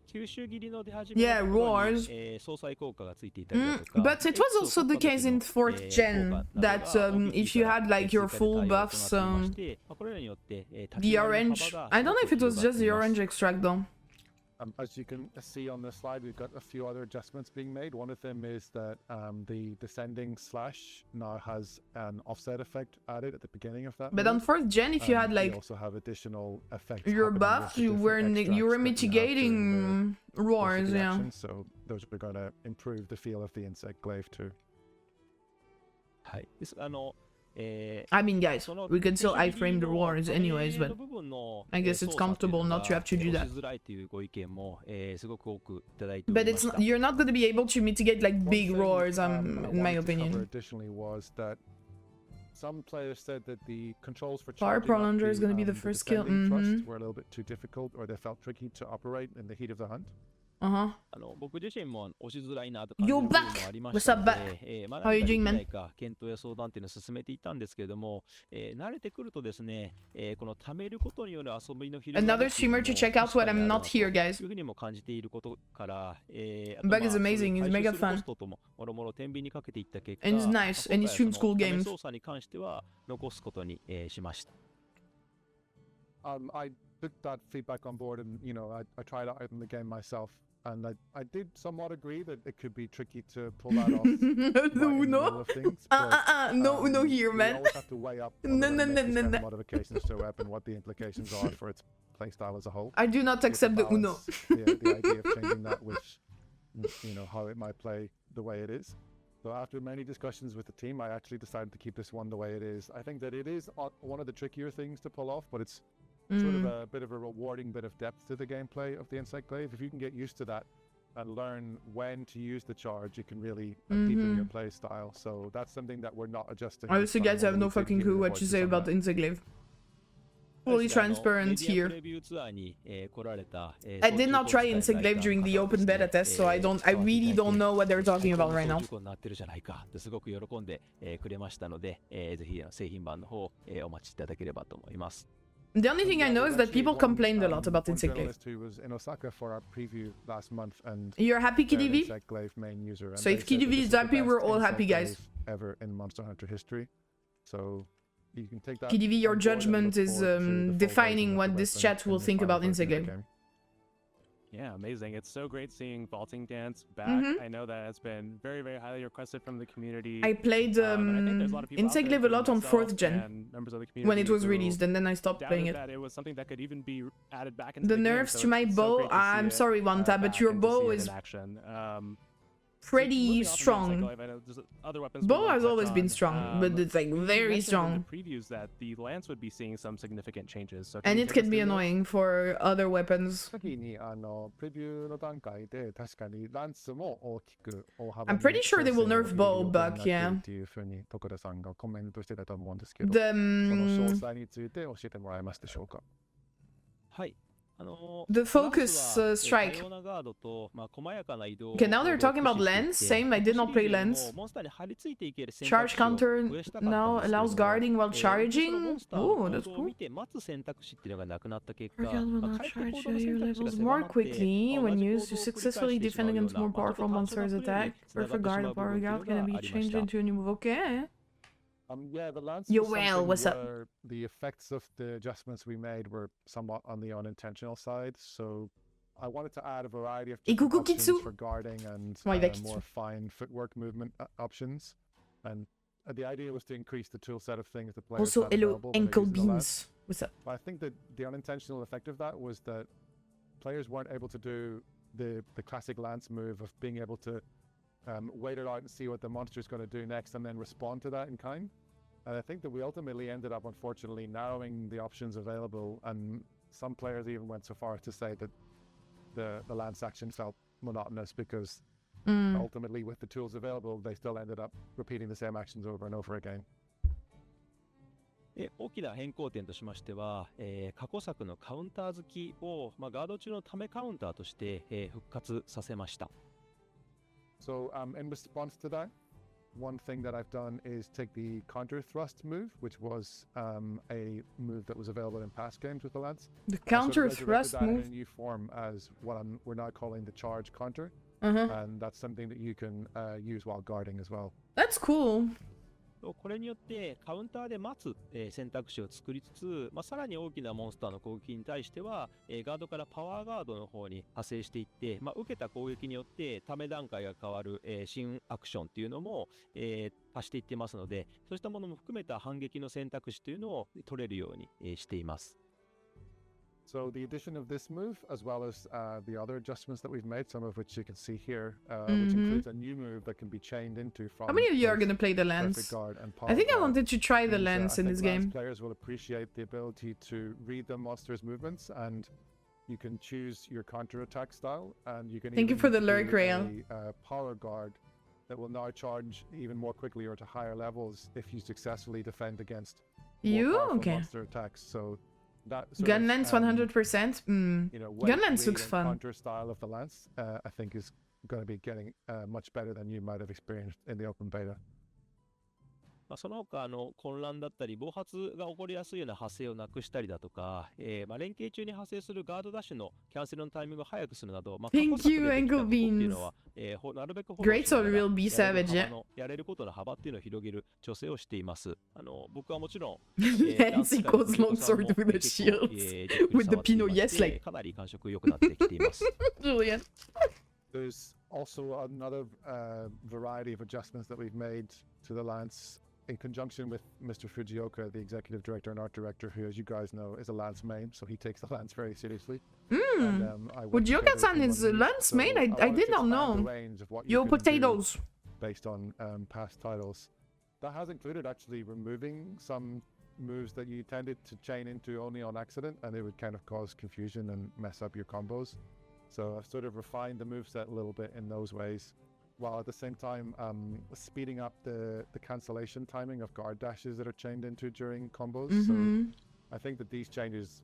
九州切りの出始め Yeah, のところに roars. 相殺効果がついていたりだとか、 But it was also the case in 4th gen that if you had like your full buffs, the orange. I don't know if it was just the orange extract though. As you can see on this slide, we've got a few other adjustments being made. One of them is that the descending slash now has an offset effect added at the beginning of that. But on 4th gen, if you had we like also have additional effects your happening with buffs, the you different were extracts that you have during mitigating the roars, basically yeah. actions. So those are going to improve the feel of the insect glaive too. はいです。I mean, guys, we could still iframe the roars anyways, but I guess it's comfortable not to have to do that. But it's not, you're not going to be able to mitigate like big roars, in my opinion. Additionally, was that some players said that the controls for Power charging up prolonger is going to be the first skill. descending thrust were a little bit too difficult, or they felt tricky to operate in the heat of the hunt.僕自身も押しづらいなと You're 感じる部分もありましたので、How are you doing, man? 検討や相談っていうのを進めていたんですけれども、慣れてくるとですね、この貯めることによる遊びの広がり Another streamer to check out when I'm not here, guys. というふうにも感じていることから、Bug is amazing, he's mega fun. コストとももろもろ天秤にかけていった結果、 And he's nice, and he streams cool 試 games. 操作に関しては残すことにしました。I took that feedback on board, and I tried it out in the game myself. And I did somewhat agree that it could be tricky to pull that off. The Uno? No Uno here, man. You always have to weigh up No. modifications to a weapon, what the implications are for its playstyle as a whole. I do not accept the Uno. The idea of changing that with, how it might play the way it is. So after many discussions with the team, I actually decided to keep this one the way it is. I think that it is one of the trickier things to pull off, but it's sort of a bit of a rewarding bit of depth to the gameplay of the Insect Glaive. If you can get used to that and learn when to use the charge, it can really deepen your play style. So that's something that we're not adjusting. Honestly, guys, I have no fucking clue what you say about the Insect Glaive. Fully transparent here. I did not try Insect Glaive during the open beta test, so I really don't know what they're talking about right now. すごく喜んでくれましたので、ぜひ製品版の方お待ちいただければと思います。 The only thing I know is that people complained a lot about Insect Glaive. Who was in Osaka for our preview last month, and You're happy, they're an KDV? Insect Glaive main user, and So they if said that KDV this is is the happy, best we're all Insect happy, guys. Glaive ever in Monster Hunter history. So you can take that. KDV, your on board and judgment look is forward to the full defining version of what the this weapon chat will in the think final about Insect version of the Glaive. game. Yeah, amazing. It's so great seeing Vaulting Dance back. I know that it's been very, very highly requested from the community. I played and I think there's a lot of people out Insect there, Glaive a lot on including 4th gen myself and members of the when it community was who released, and then I stopped playing it. doubted that it was something that could even be added back into The the game, nerfs so to my it's so bow, great to see I'm it, sorry, Wanta, but back your and to see bow it is in action. pretty Moving off of the Insect strong. Glaive, I know there's other weapons we Bow wanna has touch always been on. strong, but it's like You very mentioned in strong. the previews that the lance would be seeing some significant changes. So And you it take can us be through those? annoying for other weapons. 先にプレビューの段階で確かにランスも大きく大幅 I'm に pretty sure they will 調整を nerf bow 入れるように buck, なっている yeah. っていうふうに徳田さんがコメントしてたと思うんですけど、 The その詳細について教えてもらえますでしょうか。はい。 The focus strike. Okay, now they're talking about lens. Same, I did not play lens. Charge counter now allows guarding while charging. Oh, that's cool. Forget will not charge your levels more quickly when used to successfully defend against more powerful monsters' attack. Perfect guard or power guard gonna be changed into a new move. Okay. Yeah, the lance Yo, was well, something what's up? where the effects of the adjustments we made were somewhat on the unintentional side, so I wanted to add a variety of different Ikuku options Kitsu. for guarding and Ouais, il a Kitsu. more fine footwork movement options. And the idea was to increase the tool set of things the players Also, had hello, available when they're ankle using the lance. beams. What's up? But I think that the unintentional effect of that was that players weren't able to do the classic lance move of being able to wait it out and see what the monster is going to do next and then respond to that in kind. And I think that we ultimately ended up, unfortunately, narrowing the options available, and some players even went so far as to say that the lance action felt monotonous because ultimately, with the tools available, they still ended up repeating the same actions over and over again. 大きな変更点としましては、過去作のカウンター好きを、ガード中のためカウンターとして、復活させました。So, in response to that, one thing that I've done is take the counter thrust move, which was a move that was available in past games with the Lance. The I sort of counter resurrected thrust that in move. a new form as what we're now calling the charge counter, Uh-huh. and that's something that you can use while guarding as well. That's cool. これによってカウンターで待つ、選択肢を作りつつ、さらに大きなモンスターの攻撃に対しては、ガードからパワーガードの方に派生していって、受けた攻撃によってため段階が変わる、新アクションっていうのも、足していってますので、そうしたものも含めた反撃の選択肢というのを取れるように、しています。So the addition of this move, as well as the other adjustments that we've made, some of which you can see here, which includes a new move that can be chained into from. How many of you are both going to play the Perfect lens? Guard and I think I Power Guard, wanted to try the means, lens I in think this Lance game. players will appreciate the ability to read the monster's movements, and you can choose your counter attack style, and you can. Thank you even for the do lyric rail. a Power Guard that will now charge even more quickly or to higher levels if you successfully defend against more You? powerful Okay. monster attacks. So that sort Gun of, lens 100%. you know, Gun lens weight looks and fun. counter style of the lance, I think is going to be getting much better than you might have experienced in the open beta. その他混乱だったり暴発が起こりやすいような発生をなくしたりだとか、連携中に発生するガードダッシュのキャンセルのタイミングを早くするなど、Thank you, Ankle っていうのは、なるべくフォロー Great しな Soul がら will be savage, yeah. やれることの幅っていうのを広げる調整をしています。僕はもちろん、Lens equals longsword with a shield. With the Pinot, yes, like. かなり感触良くなってきています。Julian. There's also another variety of adjustments that we've made to the lance in conjunction with Mr. Fujioka, the executive director and art director, who, as you guys know, is a lance main, so he takes the lance very seriously. And, Fujioka-san is a lance main? I did not know. Yo, potatoes. Based on past titles. That has included actually removing some moves that you tended to chain into only on accident, and it would kind of cause confusion and mess up your combos. So I've sort of refined the moveset a little bit in those ways, while at the same time speeding up the cancellation timing of guard dashes that are chained into during combos. So I think that these changes,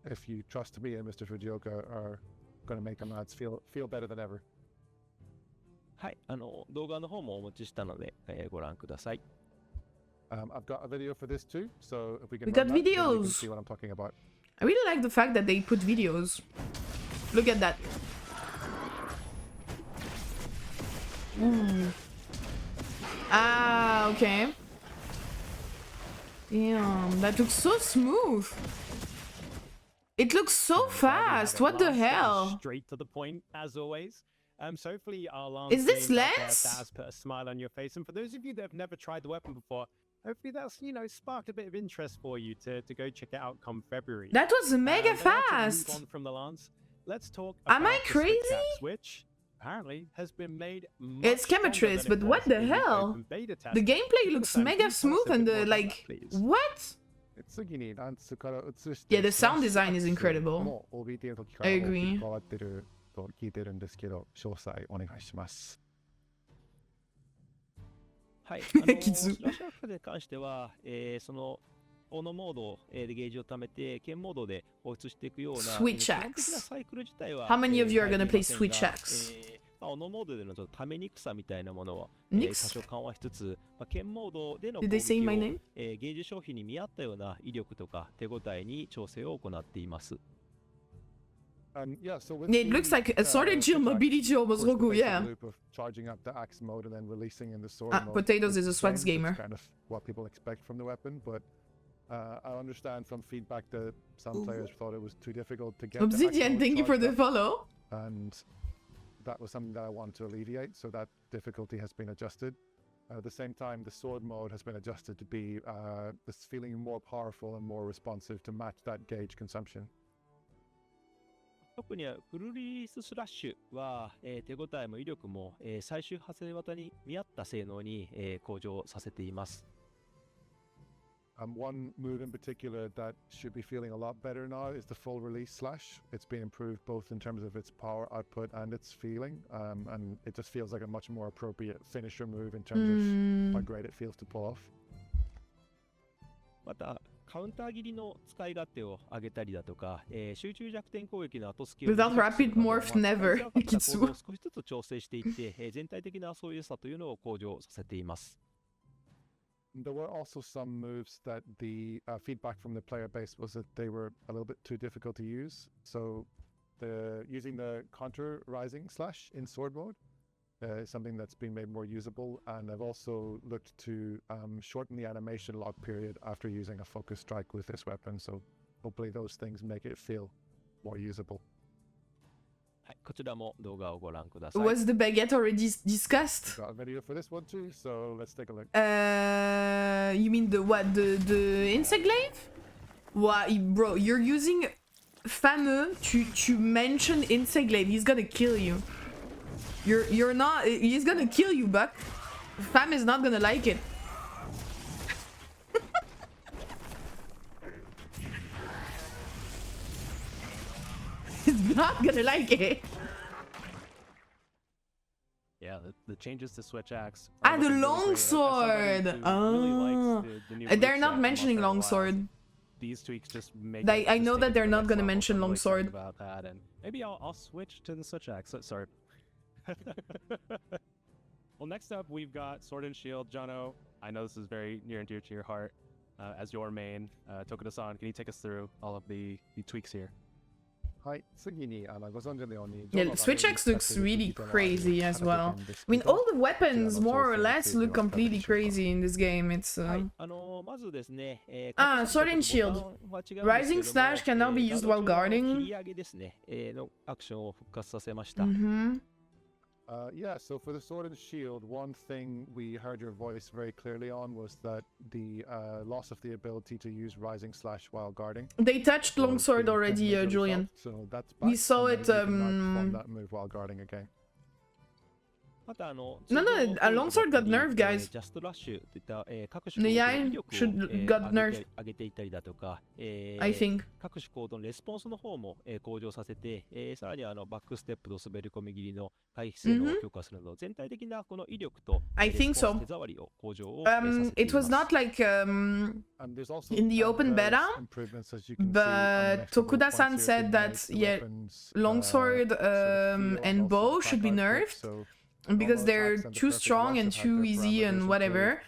if you trust me and Mr. Fujioka, are going to make the lads feel better than ever. はい、動画の方もお持ちしたので、ご覧ください。I've got a video for this too, so if we can We run got that, then you can videos. see what I'm talking about. I really like the fact that they put videos. Look at that. Ooh. Ah, okay. Damn, that looks so smooth. It looks so fast. What the hell? Straight to the point, as always. So hopefully our lance Is this mains out there, lens? that has put a smile on your face. And for those of you that have never tried the weapon before, hopefully that's, sparked a bit of interest for you to go check it out come February. That was mega Then to move fast. on from the lance, let's talk Am I about the crazy? Switch axe, which apparently has been made much It's stronger Chemistries, than it but what was the in the hell? open beta test. The gameplay looks Sam, can mega you tell us smooth a and bit more the about like. that, please? What? Yeah, the sound design is incredible. I agree. と聞いてるんですけど、詳細お願いします。はい、きつスラッシュアクに関しては、そのオノモードでゲージを貯めて剣モードで放出していくような Switch 基本的 axe. なサイクル自体は How many of you are 変え gonna て play いません Switch が axe? オノモードでのちょっとためにくさみたいなものは、多 Nix? 少緩和しつつ、剣モードでの Did 攻 they say 撃 my を、name? ゲージ消費に見合ったような威力とか手応えに調整を行っています。Yeah, so with It looks like a Sword and Shield mobility almost Roku, yeah. Loop of charging up the axe mode and then releasing in the sword Ah, mode. Potatoes is a It's Swags the same. gamer. It's kind of what people expect from the weapon, but I understand from feedback that some players thought it was too difficult to get. the axe Obsidian, mode thank you for charged the up, follow. and that was something that I wanted to alleviate. So that difficulty has been adjusted. At the same time, the sword mode has been adjusted to be this feeling more powerful and more responsive to match that gauge consumption. 特にフルリリーススラッシュは、手応えも威力も、最終派生型に見合った性能に、向上させています。One move in particular that should be feeling a lot better now is the full release slash. It's been improved both in terms of its power output and its feeling, and it just feels like a much more appropriate finisher move in terms of how great it feels to pull off. またカウンター切りの使い勝手を上げたりだとか、集中弱点攻撃の後スキルを Without rapid morph, never. 使い方を少しずつ調整していって、全体的なそういうさというのを向上させています。There were also some moves that the feedback from the player base was that they were a little bit too difficult to use. So using the counter rising slash in sword mode is something that's been made more usable. And I've also looked to shorten the animation lock period after using a focus strike with this weapon. So hopefully those things make it feel more usable. はい、こちらも動画をご覧ください。 Was the baguette already discussed? Got a video for this one too, so let's take a look. You mean the what? The insect glaive? What, bro? You're using fameux to mention insect glaive. He's gonna kill you. You're not. He's gonna kill you, Buck. Fam is not gonna like it. He's not gonna like it. Yeah, the changes to Switch Axe. Ah, the longsword! They're not mentioning longsword. These tweaks just make. I know that they're not gonna mention I'm really excited longsword. about that, and maybe I'll switch to the Switch Axe. Sorry. Well, next up we've got Sword and Shield. Jono, I know this is very near and dear to your heart. As your main, Tokuda-san, can you take us through all of the tweaks here? はい、次にご存知のように Yeah, Switch Axe looks really crazy as well. I mean, all the weapons, more or less, look completely crazy in this game. It's まずですね、Sword and Shield. Rising Slash can now be used while guarding. 切り上げですね、のアクションを復活させました。 Yeah, so for the Sword and Shield, one thing we heard your voice very clearly on was that the loss of the ability to use Rising Slash while guarding. They touched longsword already, Julian. So that's We back, saw and it, then you can now perform that move while guarding again. またNo, a longsword got nerfed, guys. ジャストラッシュといった各 The 種 Yai 威力を should got 上 nerfed. げていたりだとか、 I think. 各種行動のレスポンスの方も向上させて、さらにバックステップと滑り込み切りの回避性能を強化するなど、全体的なこの威力と I think so. 手触りを向上をさせてい It ま was す。 not like And there's also in the open various beta, improvements, as you can see, but on the Tokuda-san points said here being that, made to yeah, weapons, longsword, sort of feel and also bow attack should be output, nerfed. so because normal they're attacks and the too perfect strong rush and have too their easy parameters and included. whatever.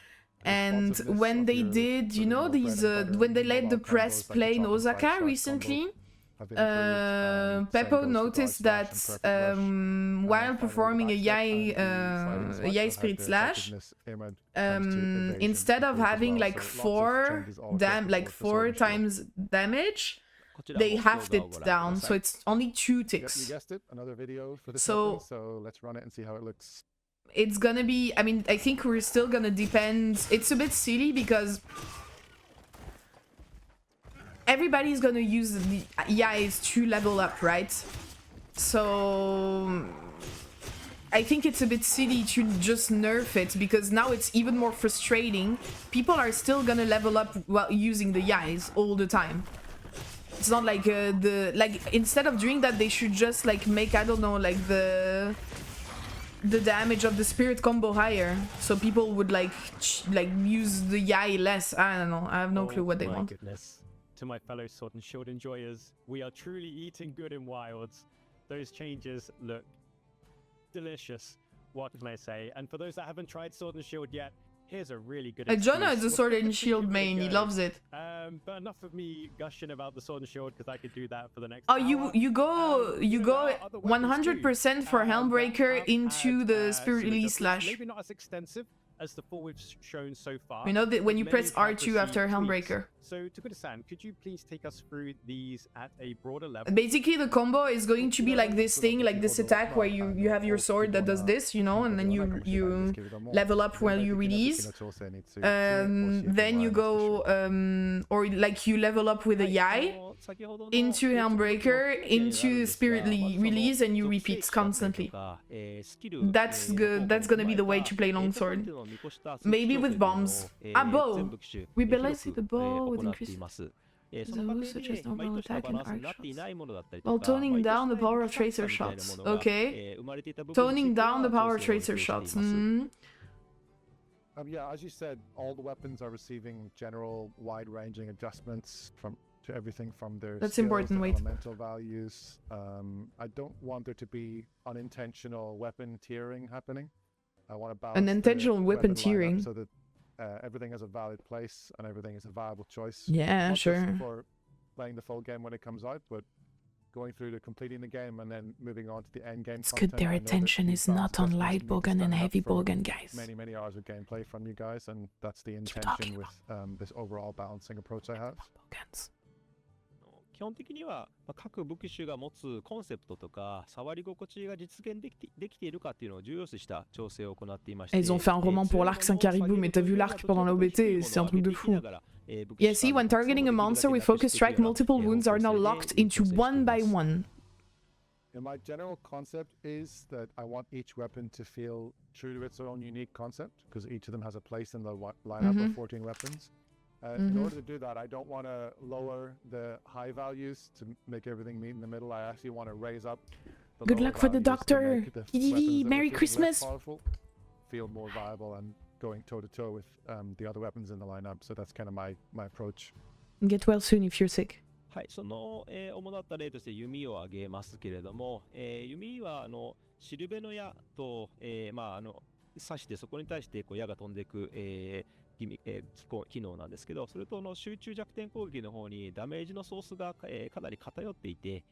And Responsiveness when of they your did, you sort of know, more these bread and butter when they let the mobile press combos like play in the top Osaka side recently, combo have improved, Peppo same goes for noticed dodge that slash and perfect rush. while Finally, performing a the Yai, backstep and the sliding Yai slash Spirit have the Slash, effectiveness in when it comes to evasion instead of improved as having well. like So lots of four changes all across the board for four Sword and Shield. times damage, こちらも they 動 halved 画を it ご覧くだ down, さ so い。 it's only 2 Yep, you ticks. guessed it. Another video for this So- weapon, so let's run it and see how it looks. It's gonna be, I mean, I think we're still gonna depend. It's a bit silly because everybody's gonna use the Yais to level up, right? So I think it's a bit silly to just nerf it because now it's even more frustrating. People are still gonna level up while using the Yais all the time. It's not like instead of doing that, they should just like make, I don't know, like the damage of the spirit combo higher, so people would like use the Yai less. I don't know. I have no clue what they my want. Goodness. To my fellow Sword and Shield enjoyers, we are truly eating good in Wilds. Those changes look delicious. What can I say? And for those that haven't tried Sword and Shield yet, here's a really good Jonah excuse. is a Sword and Give Shield it a main. He go. loves it. But enough of me gushing about the Sword and Shield because I could do that for the next Oh, hour. you go There are other weapons too, 100% for that Helmbreaker have into had, the Spirit similar Release difference. Slash. Maybe not as extensive as the 4 we've shown so far. You know that when you but press many have R2 after received tweaks. Helmbreaker. So, Tokuda-san, could you please take us through these at a broader level? Basically, the combo is going to be like this thing, like this attack where you have your sword that does this, you know, and then you level up while you release. Then you go, or like you level up with a Yai into Helmbreaker, into Spirit Release, and you repeat constantly. That's good. That's gonna be the way to play Longsword. Maybe with bombs. Ah, bow. We barely see the bow with increased. Those such as normal attack and arc shots. While toning down the power of tracer shots. Okay. Toning down the power of tracer shots. Yeah, as you said, all the weapons are receiving general wide-ranging adjustments to everything from their That's skills, important, their wait. elemental values. I don't want there to be unintentional weapon tiering happening. I want to balance Unintentional the weapon lineup tiering. so that everything has a valid place and everything is a viable choice. Yeah, Not sure. just for playing the full game when it comes out, but going through to completing the game and then moving on to the end game. It's good their attention is not on light bowgun and heavy bowgun, guys. Many hours of gameplay from you guys, and that's the intention with this overall balancing approach I have. Bowguns. 基本的には、各武器種が持つコンセプトとか触り心地が実現できているかっていうのを重要視した調整を行っていまして。 Ils ont fait un roman pour l'arc 5 caribou, mais t'as vu l'arc pendant l'OBT, c'est un truc de fou. Yeah, see, when targeting a monster with focus strike, multiple wounds are now locked into one by one. And my general concept is that I want each weapon to feel true to its own unique concept, because each of them has a place in the lineup of 14 weapons. In order to do that, I don't want to lower the high values to make everything meet in the middle. I actually want to raise up the Good lower luck for the values to doctor. make the Didi, weapons that Merry are feeling less Christmas. powerful feel more viable and going toe-to-toe with the other weapons in the lineup. So that's kind of my approach. Get well soon if you're sick. はい、その、主だった例として弓を挙げますけれども、弓はシルベの矢と、刺してそこに対して矢が飛んでいく、機能なんですけど、それと集中弱点攻撃の方にダメージのソースが、かなり偏って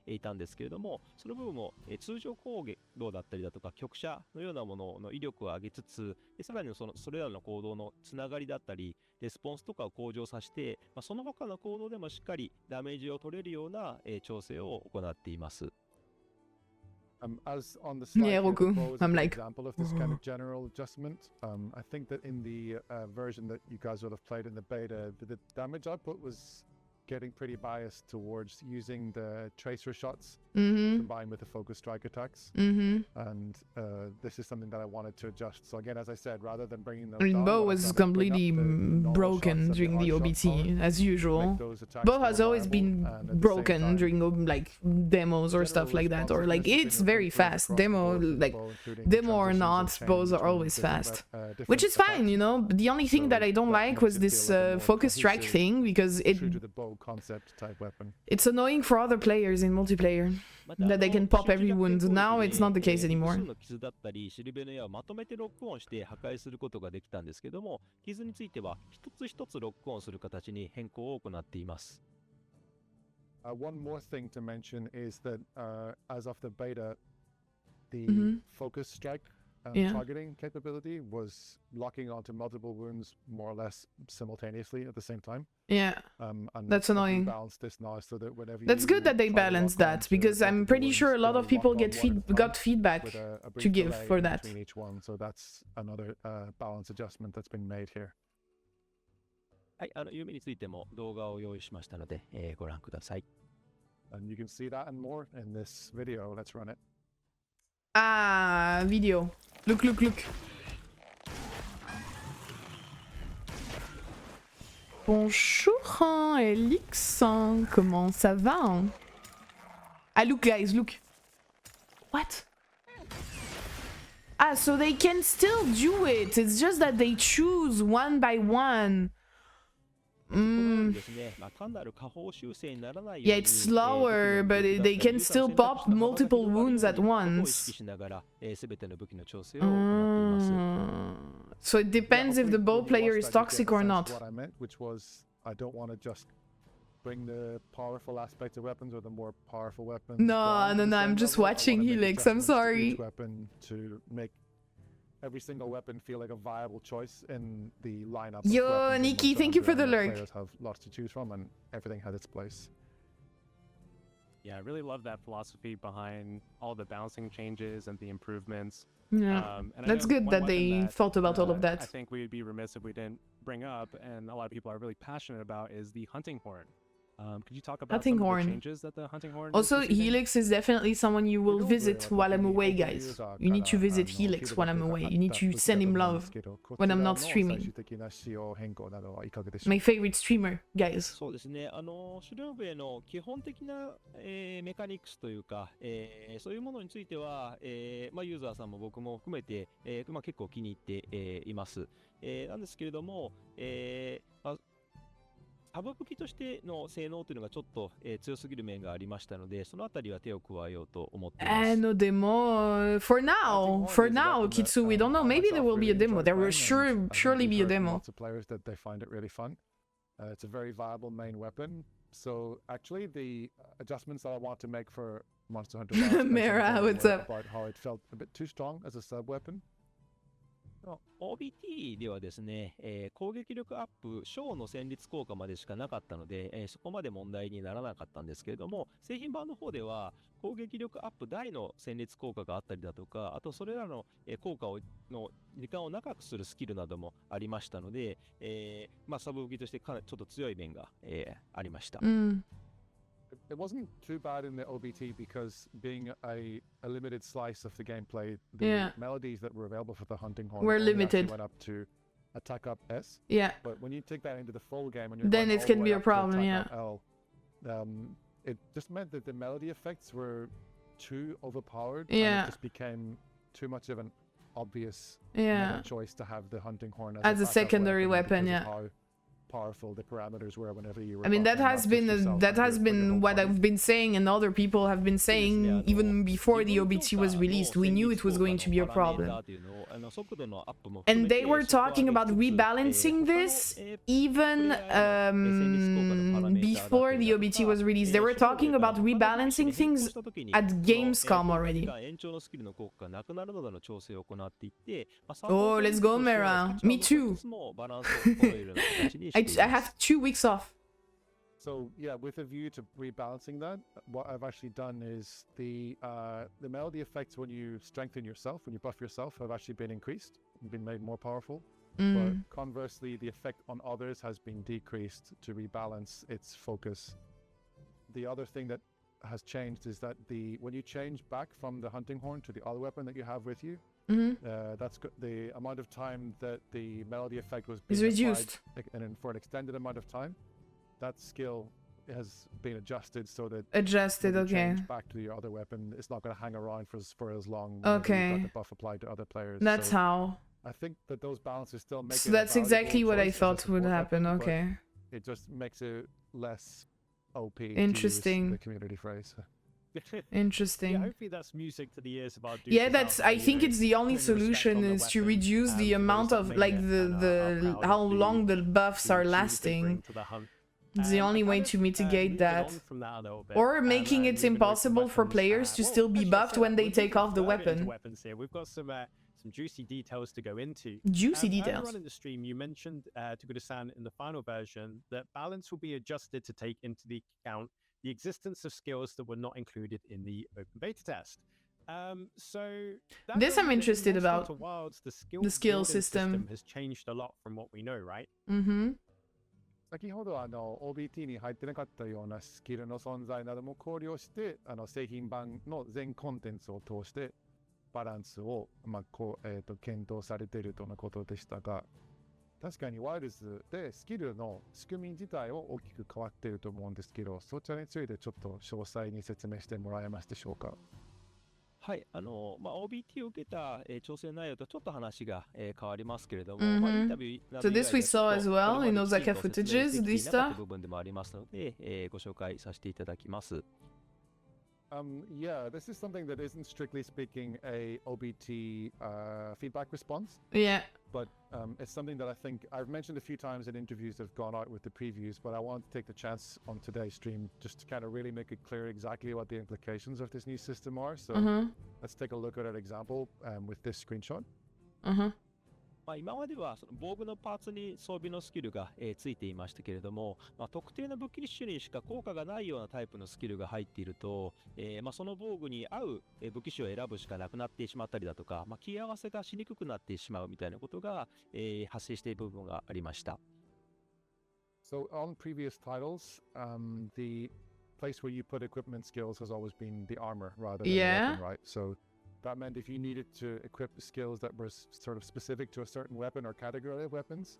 いたんですけれども、その部分を、通常攻撃だったりだとか局射のようなものの威力を上げつつ、さらにそれらの行動のつながりだったりレスポンスとかを向上させて、その他の行動でもしっかりダメージを取れるような、調整を行っています。As on the slide, Yeah, Roku. I'm like, example of this kind of general adjustment. I think that in the version that you guys will have played in the beta, the damage output was getting pretty biased towards using the tracer shots combined with the focus strike attacks. And this is something that I wanted to adjust. So again, as I said, rather than bringing them down, Bo was completely broken during the OBT, as usual. Bo has always been broken during like demos or stuff like that, or like it's very fast. Demo or not, bows are always fast, which is fine, you know. The only thing that I don't like was this focus strike thing, because concept type weapon. It's annoying for other players in multiplayer that they can pop every wound. Now it's not the case anymore. 傷だったりシルベの矢をまとめてロックオンして破壊することができたんですけども、傷については一つ一つロックオンする形に変更を行っています。One more thing to mention is that as of the beta, the focus strike targeting capability was locking onto multiple wounds more or less simultaneously at the same time. Yeah, and that's annoying. Balance this now so that whenever that's good that they balance that, because I'm pretty sure a lot of people got feedback to give for that. Each one, so that's another balance adjustment that's been made here. はい、弓についても動画を用意しましたので、ご覧ください。And you can see that and more in this video. Let's run it. Ah, video. Look. Bonjour, Elix. Comment ça va? Ah, look, guys, look. What? Ah, so they can still do it. It's just that they choose one by one. Yeah, it's slower, but they can still pop multiple wounds at once. So it depends if the bow player is toxic or not. What I meant, which was I don't want to just bring the powerful aspects of weapons or the more powerful weapons. No, I'm just watching Helix. I'm sorry. Weapon to make every single weapon feel like a viable choice in the lineup. Yo, Nikki, thank you for the lurk. Players have lots to choose from, and everything has its place. Yeah, I really love that philosophy behind all the balancing changes and the improvements. Yeah, and that's good that they thought about all of that. I think we'd be remiss if we didn't bring up, and a lot of people are really passionate about, is the hunting horn. Could you talk about Hunting some of horn. the changes that the hunting horn Also, is receiving? Helix is definitely someone you will visit while I'm away, guys. You need to visit Helix while I'm away. You need to send him love when I'm not streaming. My favorite streamer, guys. そうですね。シュルーブへの基本的な、メカニクスというか、そういうものについては、まあ、ユーザーさんも僕も含めて、まあ、結構気に入って、います。なんですけれども、まあサブ武器としての性能というのがちょっと、強すぎる面がありましたので、そのあたりは手を加えようと思っています。No demo. For now, Kitsu, we don't know. Maybe there will be a demo. There will surely be a demo. Lots of players that they find it really fun. It's a very viable main weapon. So actually, the adjustments that I want to make for Monster Hunter Wilds Mara, what's up? about how it felt a bit too strong as a sub weapon. OBT ではですね、攻撃力アップ、小の戦慄効果までしかなかったので、そこまで問題にならなかったんですけれども、製品版の方では攻撃力アップ大の戦慄効果があったりだとか、あとそれらの、効果の時間を長くするスキルなどもありましたので、まあ、サブ武器としてかなりちょっと強い面が、ありました。It wasn't too bad in the OBT because being a limited slice of the gameplay, the melodies that were available for the hunting horn were limited. Went up to attack up S. Yeah. But when you take that into the full game, and you're then it can be a problem. Yeah. L, it just meant that the melody effects were too overpowered. Yeah. And it just became too much of an obvious choice to have the hunting horn as a secondary weapon. Yeah. Powerful the parameters were whenever you were. I mean, that has been what I've been saying and other people have been saying even before the OBT was released. We knew it was going to be a problem. And they were talking about rebalancing this even before the OBT was released. They were talking about rebalancing things at Gamescom already. Oh, let's go, Mera. Me too. I have 2 weeks off. So yeah, with a view to rebalancing that, what I've actually done is the melody effects when you strengthen yourself, when you buff yourself, have actually been increased, been made more powerful. But conversely, the effect on others has been decreased to rebalance its focus. The other thing that has changed is that when you change back from the hunting horn to the other weapon that you have with you, that's the amount of time that the melody effect was being reduced, and then for an extended amount of time, that skill has been adjusted so that okay. Change back to your other weapon, it's not going to hang around for as long. Okay. You've got the buff applied to other players. That's so how. I think that those balances still make. So that's exactly what I thought would happen. Okay. It just makes it less OP. Interesting. To use the community phrase. Interesting. Yeah, hopefully that's music to the ears of our dudes. Yeah, that's. I think it's the only solution is to reduce the amount of like the how long the buffs are lasting. It's the only way to mitigate that. Or making it impossible for players to still be buffed when they take off the weapon. We've got some juicy details to go into. Juicy details. Earlier on in the stream, you mentioned to Kuda-san in the final version that balance will be adjusted to take into the account the existence of skills that were not included in the open beta test. So this I'm interested about. Wilds, the skill system has changed a lot from what we know, right? 先ほどOBT に入ってなかったようなスキルの存在なども考慮して製品版の全コンテンツを通してバランスを検討されているとのことでしたが、確かにワイルズでスキルの仕組み自体は大きく変わっていると思うんですけど、そちらについてちょっと詳細に説明してもらえますでしょうか。はい、OBT を受けた、調整内容とちょっと話が、変わりますけれども、インタビューなど So this we saw as well in Osaka footages, this stuff. 部分でもありますので、ご紹介させていただきます。Yeah, this is something that isn't strictly speaking a OBT feedback response. Yeah. But it's something that I think I've mentioned a few times in interviews that have gone out with the previews, but I want to take the chance on today's stream just to kind of really make it clear exactly what the implications of this new system are. So let's take a look at an example with this screenshot. 今まではその防具のパーツに装備のスキルが、ついていましたけれども、特定の武器種にしか効果がないようなタイプのスキルが入っていると、その防具に合う、武器種を選ぶしかなくなってしまったりだとか、切り合わせがしにくくなってしまうみたいなことが、発生している部分がありました。So on previous titles, the place where you put equipment skills has always been the armor rather than the weapon, right? So that meant if you needed to equip skills that were sort of specific to a certain weapon or category of weapons,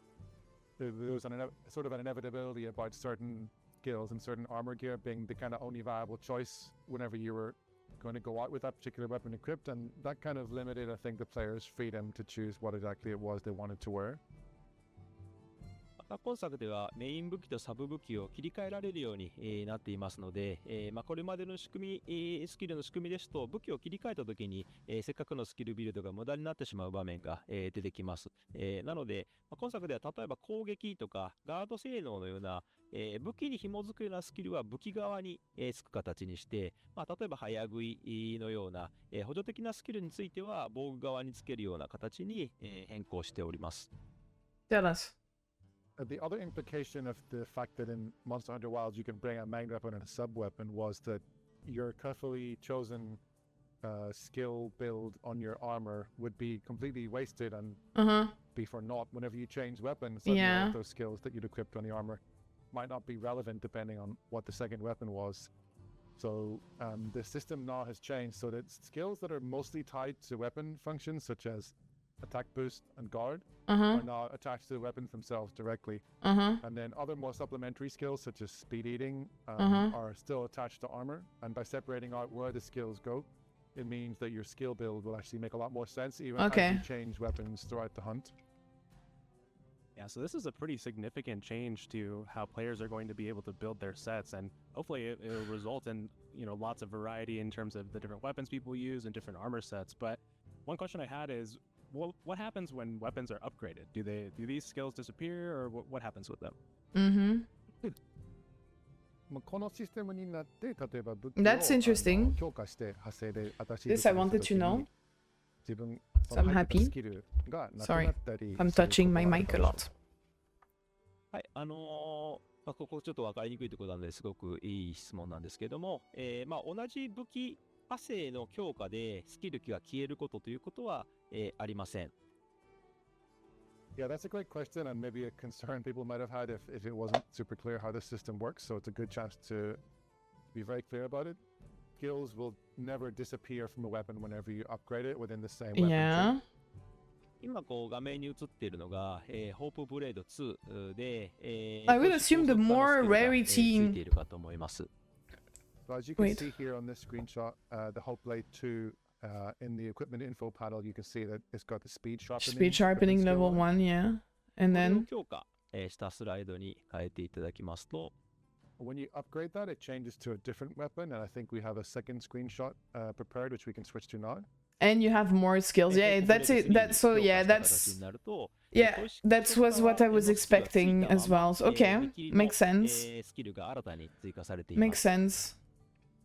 there was sort of an inevitability about certain skills and certain armor gear being the kind of only viable choice whenever you were going to go out with that particular weapon equipped, and that kind of limited, I think, the players' freedom to choose what exactly it was they wanted to wear. また今作ではメイン武器とサブ武器を切り替えられるように、なっていますので、これまでの仕組み、スキルの仕組みですと武器を切り替えた時に、せっかくのスキルビルドが無駄になってしまう場面が、出てきます。なので、今作では例えば攻撃とかガード性能のような、武器に紐づくようなスキルは武器側に、つく形にして、例えば早食いのような、補助的なスキルについては防具側につけるような形に、変更しております。Tell us. The other implication of the fact that in Monster Hunter Wilds you can bring a main weapon and a sub weapon was that your carefully chosen skill build on your armor would be completely wasted and be for naught whenever you change weapons. All of those skills that you'd equipped on the armor might not be relevant depending on what the second weapon was. So the system now has changed so that skills that are mostly tied to weapon functions such as attack boost and guard are now attached to the weapons themselves directly. And then other more supplementary skills such as speed eating are still attached to armor. And by separating out where the skills go, it means that your skill build will actually make a lot more sense even as you change weapons throughout the hunt. Yeah, so this is a pretty significant change to how players are going to be able to build their sets, and hopefully it'll result in, you know, lots of variety in terms of the different weapons people use and different armor sets. But one question I had is, what happens when weapons are upgraded? Do these skills disappear, or what happens with them? このシステムになって例えば武器 That's interesting. を強化して派生で新しい This I wanted to know. 自分 So I'm happy. スキルがなく Sorry, なったり I'm touching my mic a lot. はい、ここちょっと分かりにくいところなのですごくいい質問なんですけども、同じ武器派生の強化でスキルが消えることということは、ありません。Yeah, that's a great question and maybe a concern people might have had if it wasn't super clear how the system works. So it's a good chance to be very clear about it. Skills will never disappear from a weapon whenever you upgrade it within the same weapon Yeah. tree. 今こう画面に映っているのが、ホープブレード2で、I would assume the more rarity ついているかと思います。So as you can see here on this screenshot, the Hope Blade 2 in the equipment info panel, you can see that it's got the speed sharpening level 1, yeah. And これを then 強化、したスライドに変えていただきますと、When you upgrade that, it changes to a different weapon, and I think we have a second screenshot prepared, which we can switch to now. and you have more skills. Yeah, that's it. That's so yeah, that's that was what I was expecting as well. So, okay, makes sense. Makes sense.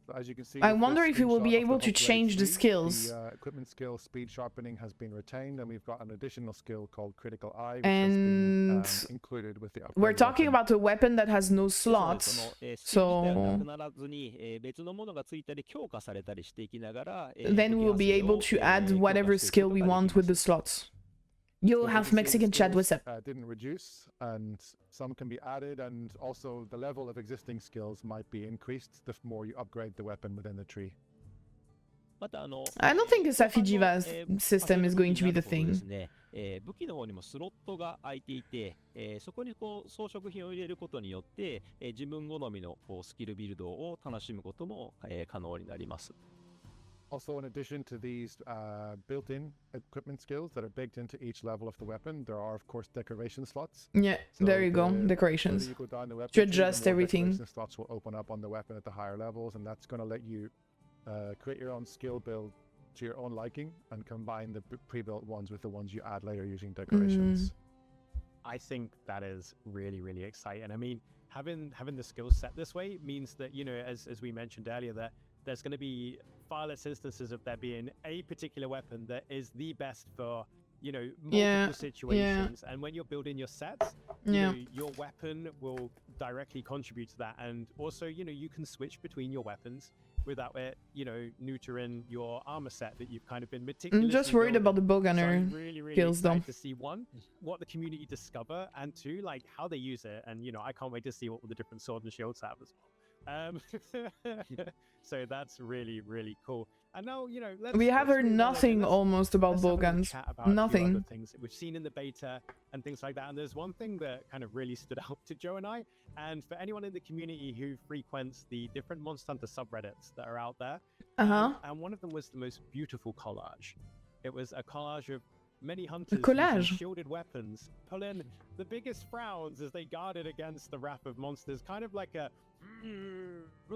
So as you can see, I with wonder this if you will be screenshot of able the to Hope Blade change the 3, skills. The equipment skill speed sharpening has been retained, and we've got an additional skill called Critical Eye, which And has been included with the upgrade. we're talking about a weapon that has no そう slots. ですその So なくならずに、別のものがついたり強化されたりしていきながら、then we'll be able to add whatever skill we want with the slots. You'll have Mexican chat, what's up? Didn't reduce, and some can be added, and also the level of existing skills might be increased the more you upgrade the weapon within the tree. また I don't think a Safijiva system is going to be the です thing. ね、武器の方にもスロットが空いていて、そこにこう装飾品を入れることによって、自分好みのこうスキルビルドを楽しむことも、可能になります。Also, in addition to these built-in equipment skills that are baked into each level of the weapon, there are, of course, decoration slots. Yeah, So there you go, the decorations. further you go down the weapon To tree, the adjust more everything. decoration slots will open up on the weapon at the higher levels, and that's going to let you create your own skill build to your own liking and combine the pre-built ones with the ones you add later using decorations. I think that is really, really exciting. I mean, having the skills set this way means that, you know, as we mentioned earlier, that there's going to be far less instances of there being a particular weapon that is the best for, you know, multiple situations. And when you're building your sets, you know, your weapon will directly contribute to that. And also, you know, you can switch between your weapons without it, neutering your armor set that you've kind of been I'm meticulously just worried building. about the bow So gunner I'm really skills though. excited to see one, what the community discover, and two, like how they use it. And I can't wait to see what the different swords and shields have as well. So that's really cool. And now, We have heard move on nothing again. almost about Let's bow have a little guns. chat about a few other Nothing. things that we've seen in the beta and things like that. And there's one thing that kind of really stood out to Joe and I, and for anyone in the community who frequents the different Monster Hunter subreddits that are out there. And one of them was the most beautiful collage. It was a collage of many hunters using shielded weapons, pulling the biggest frowns as they guarded against the wrath of monsters, kind of like a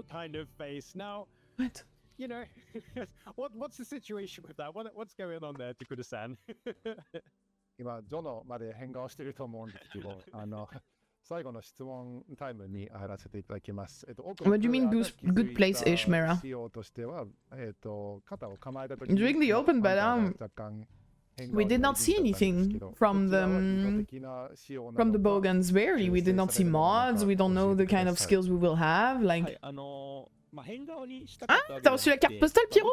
kind of face. Now, what? What's the situation with that? What's going on there, Takura-san? 今、ジョノまで変顔してると思うんですけど、最後の質問タイムに入らせていただきます。What do you mean good place, Ishmera? 仕様としては、肩を構えた時 During the open beta, we did not see anything from the bowguns. Very, we did not see mods. We don't know the kind of skills we will have. Like, t'as reçu la carte postale, Pierrot?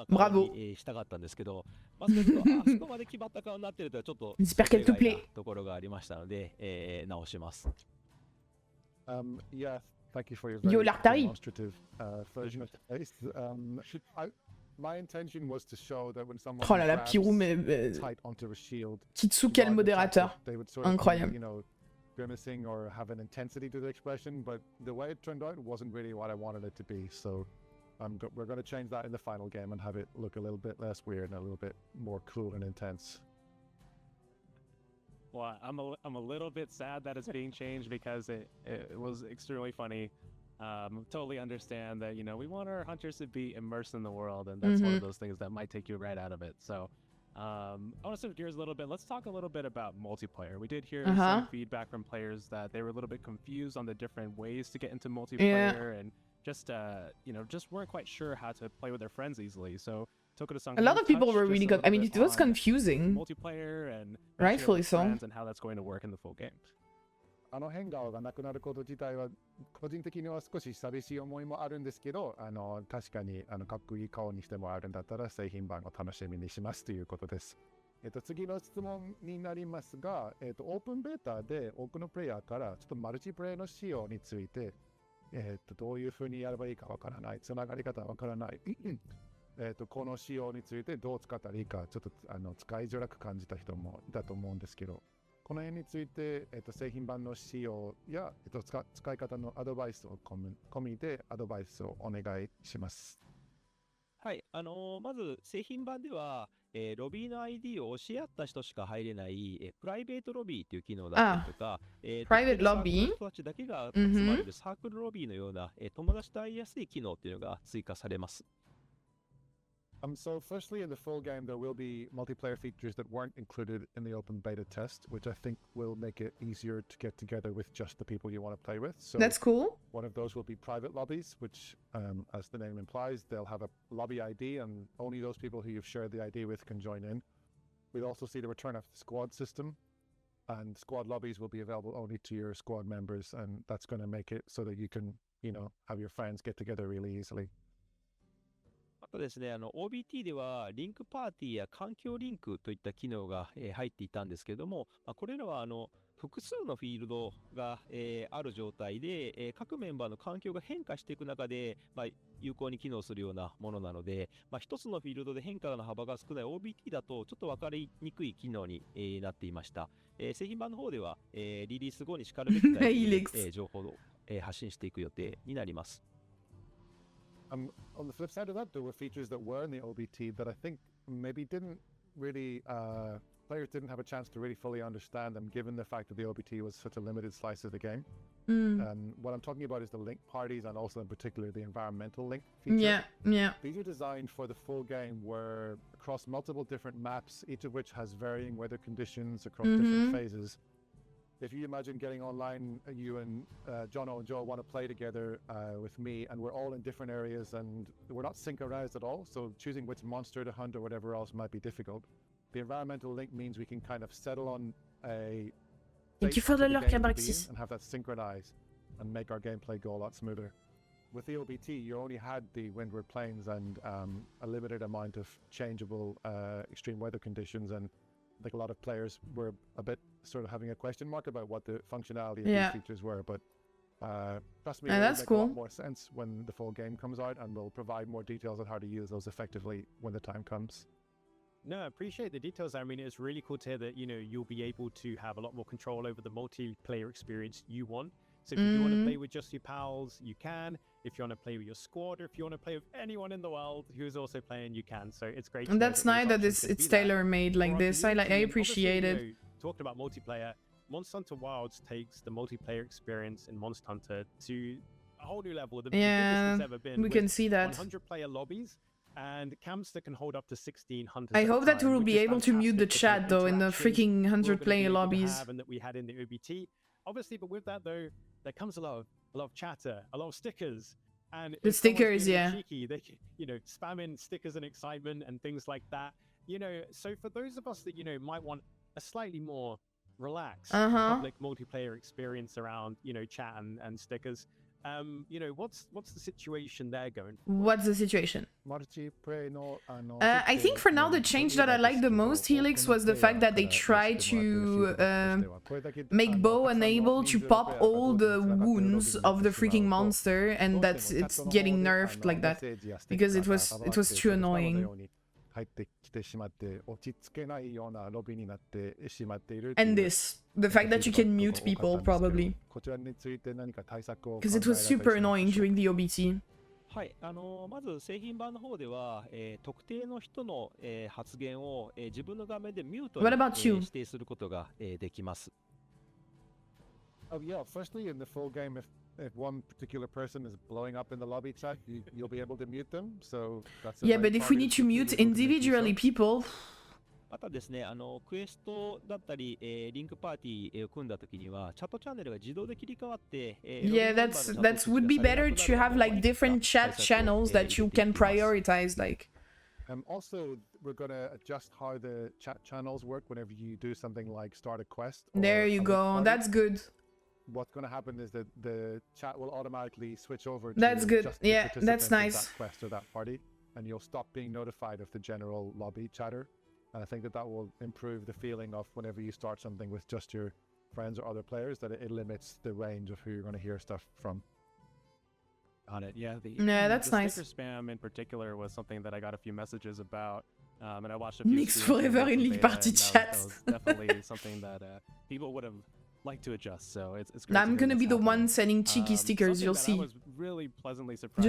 Bravo. J'espère qu'elle te plaît. Yeah, thank you for your Yo, very Lartari. demonstrative version of the face. My intention was to show that when someone Oh là là, grabs Pirou, mais tight onto a shield, Kitsu, quel modérateur. they would sort of Incroyable. be, grimacing or have an intensity to the expression, but the way it turned out wasn't really what I wanted it to be. So we're going to change that in the final game and have it look a little bit less weird and a little bit more cool and intense. Well, I'm a little bit sad that it's being changed because it was extremely funny. Totally understand that, we want our hunters to be immersed in the world, and that's one of those things that might take you right out of it. So I want to switch gears a little bit. Let's talk a little bit about multiplayer. We did hear some feedback from players that they were a little bit confused on the different ways to get into multiplayer and just weren't quite sure how to play with their friends easily. So a lot of people were really good. I mean, it was confusing. Multiplayer and rightfully so. And how that's going to work in the full game. 変顔がなくなること自体は個人的には少し寂しい思いもあるんですけど、確かにかっこいい顔にしてもらえるんだったら製品版を楽しみにしますということです。次の質問になりますが、オープンベータで多くのプレイヤーからちょっとマルチプレイの仕様について、どういう風にやればいいかわからない、つながり方わからない。この仕様についてどう使ったらいいかちょっと使いづらく感じた人もいたと思うんですけど、この辺について、製品版の仕様や、使い方のアドバイスを込みでアドバイスをお願いします。はい、まず製品版では、ロビーの ID を教え合った人しか入れない、プライベートロビーという機能だったりとか、Private Lobby 人たちだけが集まれるサークルロビーのような、友達と会いやすい機能っていうのが追加されます。So firstly, in the full game, there will be multiplayer features that weren't included in the open beta test, which I think will make it easier to get together with just the people you want to play with. So that's cool. One of those will be private lobbies, which, as the name implies, they'll have a lobby ID, and only those people who you've shared the ID with can join in. We'll also see the return of the squad system, and squad lobbies will be available only to your squad members, and that's going to make it so that you can, have your friends get together really easily. あとですね、OBT ではリンクパーティーや環境リンクといった機能が、入っていたんですけれども、これらは複数のフィールドが、ある状態で、各メンバーの環境が変化していく中で、有効に機能するようなものなので、一つのフィールドで変化の幅が少ない OBT だとちょっと分かりにくい機能に、なっていました。製品版の方では、リリース後にしかるべきタイミングで、情報を、発信していく予定になります。On the flip side of that, there were features that were in the OBT that I think maybe didn't really, players didn't have a chance to really fully understand them, given the fact that the OBT was such a limited slice of the game. What I'm talking about is the link parties and also in particular the environmental link feature. Yeah. These are designed for the full game where across multiple different maps, each of which has varying weather conditions across different phases. If you imagine getting online, you and Jono and Joe want to play together with me, and we're all in different areas and we're not synchronized at all, so choosing which monster to hunt or whatever else might be difficult. The environmental link means we can kind of settle on a Thank you for the lurk, Abraxas. and have that synchronized and make our gameplay go a lot smoother. with the OBT, you only had the windward plains and a limited amount of changeable extreme weather conditions, and I think a lot of players were a bit sort of having a question mark about what the functionality of these features were. But trust me, it'll that's make cool. a lot more sense when the full game comes out, and we'll provide more details on how to use those effectively when the time comes. No, I appreciate the details. I mean, it's really cool to hear that, you know, you'll be able to have a lot more control over the multiplayer experience you want. So if you do want to play with just your pals, you can. If you want to play with your squad, or if you want to play with anyone in the world who's also playing, you can. So it's great. And that's nice that it's tailor-made like this. I appreciate it. You know, talking about multiplayer, Monster Hunter Wilds takes the multiplayer experience in Monster Hunter to a whole new level. The biggest it's ever been. We can see that. 100-player lobbies. And camps that can hold up to 16 hunters. I hope that we'll be able to mute the chat though in the freaking 100-player lobbies. And that we had in the OBT, obviously, but with that though, there comes a lot of chatter, a lot of stickers, and the stickers, cheeky, they, you know, spamming stickers and excitement and things like that. You know, so for those of us that, you know, might want a slightly more relaxed public multiplayer experience around, you know, chat and stickers. You know, what's the situation there going? What's the situation? I think for now the change that I like the most, Helix, was the fact that they tried to make Bo unable to pop all the wounds of the freaking monster, and that it's getting nerfed like that because it was too annoying. And this, the fact that you can mute people, probably. Because it was super annoying during the OBT. はい、まず製品版の方では、特定の人の、発言を、自分の画面でミュートに、指定することが、できます。Oh yeah, firstly in the full game, if one particular person is blowing up in the lobby chat, you'll be able to mute them. So that's yeah, but if we need to mute individually people. またですね、クエストだったり、リンクパーティーを組んだときには、チャットチャンネルが自動で切り替わって、Yeah, that would be better to have like different chat channels that you can prioritize, like. Also, we're gonna adjust how the chat channels work whenever you do something like start a quest. There you go. That's good. What's gonna happen is that the chat will automatically switch over to that's good. Just yeah, that's nice. That quest or that party, and you'll stop being notified of the general lobby chatter. And I think that will improve the feeling of whenever you start something with just your friends or other players, that it limits the range of who you're going to hear stuff from. On it, yeah. That's nice. Sticker spam in particular was something that I got a few messages about, and I watched a few. Mix forever in League Party chat. That was definitely something that people would have liked to adjust. So it's great. I'm gonna be the one sending cheeky stickers. You'll see. I was really pleasantly surprised.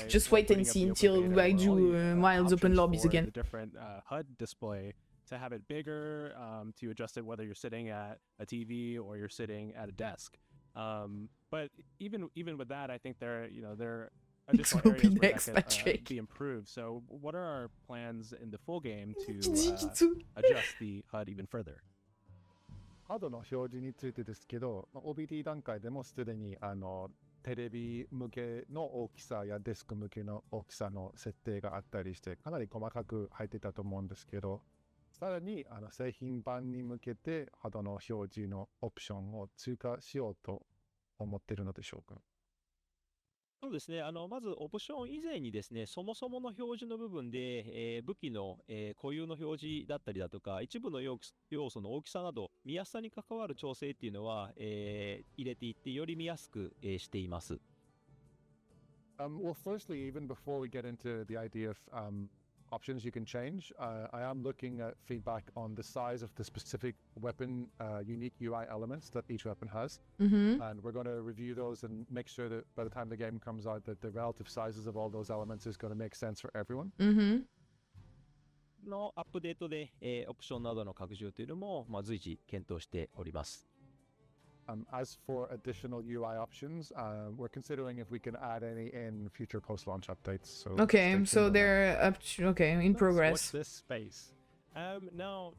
Just wait and see until I do Wilds open lobbies again. The different HUD display to have it bigger, to adjust it whether you're sitting at a TV or you're sitting at a desk. But even with that, I think there are additional areas where that can be improved. So what are our plans in the full game to adjust the HUD even further? ハードの表示についてですけど、OBT 段階でもすでにテレビ向けの大きさやデスク向けの大きさの設定があったりして、かなり細かく入ってたと思うんですけど、さらに製品版に向けてハードの表示のオプションを追加しようと思っているのでしょうか。そうですね。まずオプション以前にですね、そもそもの表示の部分で、武器の、固有の表示だったりだとか、一部の要素の大きさなど、見やすさに関わる調整っていうのは、入れていって、より見やすく、しています。Well, firstly, even before we get into the idea of options you can change, I am looking at feedback on the size of the specific weapon unique UI elements that each weapon has. And we're going to review those and make sure that by the time the game comes out that the relative sizes of all those elements is going to make sense for everyone. のアップデートで、オプションなどの拡充というのも、随時検討しております。As for additional UI options, we're considering if we can add any in future post-launch updates. So okay, so they're up to, in progress. Watch this space. Now,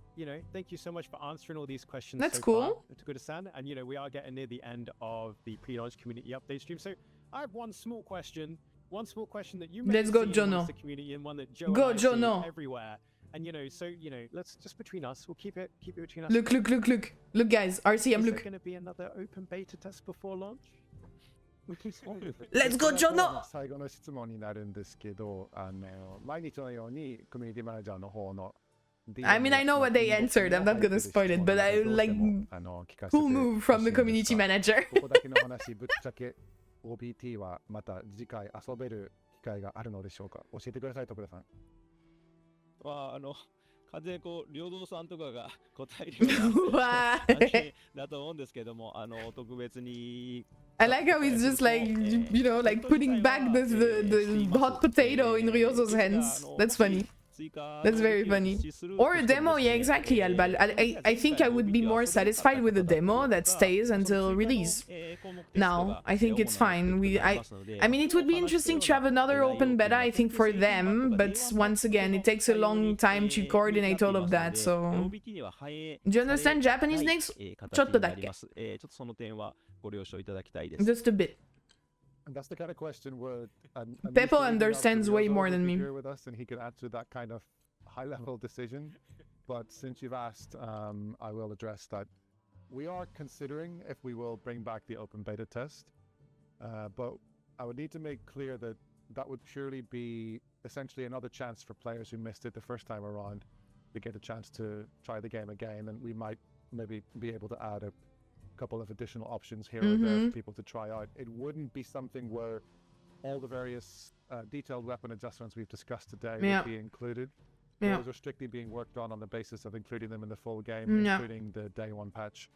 thank you so much for answering all these questions. That's so cool. Kut-Ku-san, and we are getting near the end of the pre-launch community update stream. So I have one small question that you may Let's go, see Jono. in the community, and one that Joe Go, and I Jono. see everywhere. And let's just between us, we'll keep it between us. Look, guys, RCM, look. Is there going to be another open beta test before launch? Let's go, Jono! 最後の質問になるんですけど、毎日のようにコミュニティマネージャーの方の I mean, I know what they answered. I'm not gonna spoil it, but I like cool move from the community manager. ここだけの話、ぶっちゃけ OBT はまた次回遊べる機会があるのでしょうか。教えてください、徳田さん。完全にこう、両道さんとかが答えるような話だと思うんですけども、特別に。I like how he's just like, you know, like putting back the hot potato in Ryozo's hands. That's funny. That's very funny. Or a demo, yeah, exactly, Albal. I think I would be more satisfied with a demo that stays until release. Now, I think it's fine. I mean, it would be interesting to have another open beta, I think, for them, but once again, it takes a long time to coordinate all of that, so... Do you understand Japanese, Nix? Chotto dakke. Just a bit. And that's the kind of question where Beppo understands way more than me. Here with us, and he can answer that kind of high-level decision. But since you've asked, I will address that. We are considering if we will bring back the open beta test, but I would need to make clear that that would purely be essentially another chance for players who missed it the first time around to get a chance to try the game again, and we might maybe be able to add a couple of additional options here or there for people to try out. It wouldn't be something where all the various detailed weapon adjustments we've discussed today would be included. Those are strictly being worked on the basis of including them in the full game, including the day one patch.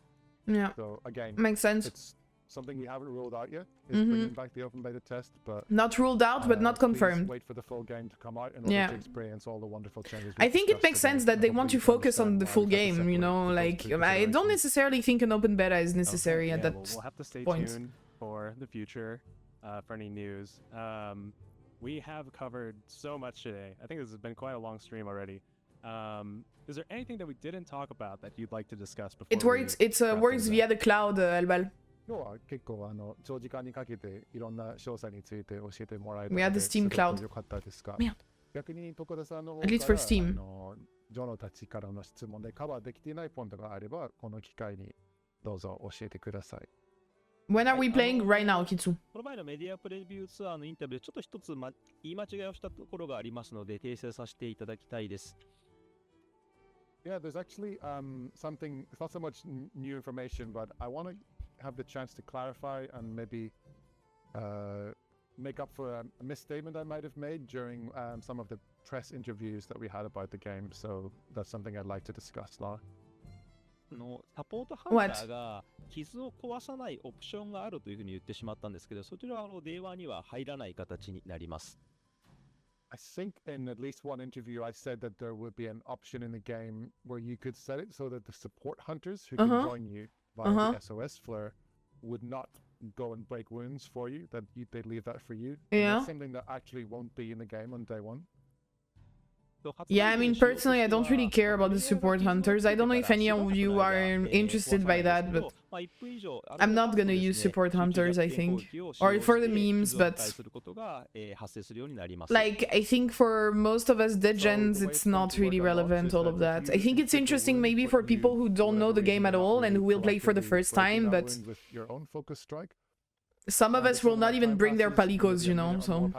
So again, makes sense. It's something we haven't ruled out yet, is bringing back the open beta test, but not ruled out, but not confirmed. Wait for the full game to come out in order to experience all the wonderful changes. I think it makes sense that they want to focus on the full game, you know, like, I don't necessarily think an open beta is necessary at that we'll have to stay point. tuned for the future, for any news. We have covered so much today. I think this has been quite a long stream already. Is there anything that we didn't talk about that you'd like to discuss before? It works, works via the cloud, Albal. 今日は結構長時間にかけていろんな詳細について教えてもらえた We の had で the Steam すご cloud. く良かったですが、 Yeah. 逆に徳田さんの方 At least か for ら Steam. ジョノたちからの質問でカバーできていないポイントがあればこの機会にどうぞ教えてください。When are we playing right now, Kitsu? この前のメディアプレビューツアーのインタビューでちょっと一つ、言い間違いをしたところがありますので訂正させていただきたいです。Yeah, there's actually something, it's not so much new information, but I want to have the chance to clarify and maybe make up for a misstatement I might have made during some of the press interviews that we had about the game. So that's something I'd like to discuss now. サポートハンターが傷を壊さないオプションがあるというふうに言ってしまったんですけど、そちらは電話には入らない形になります。I think in at least one interview I said that there would be an option in the game where you could set it so that the support hunters who can join you via the SOS flare would not go and break wounds for you, that they'd leave that for you. And that's something that actually won't be in the game on day one. Yeah, I mean, personally, I don't really care about the support hunters. I don't know if any of you are interested by that, but I'm not gonna use support hunters, I think. Or for the memes, but... Like, I think for most of us degens, it's not really relevant, all of that. I think it's interesting maybe for people who don't know the game at all and who will play for the first time, but... Some of us will not even bring their palicos, you know, so...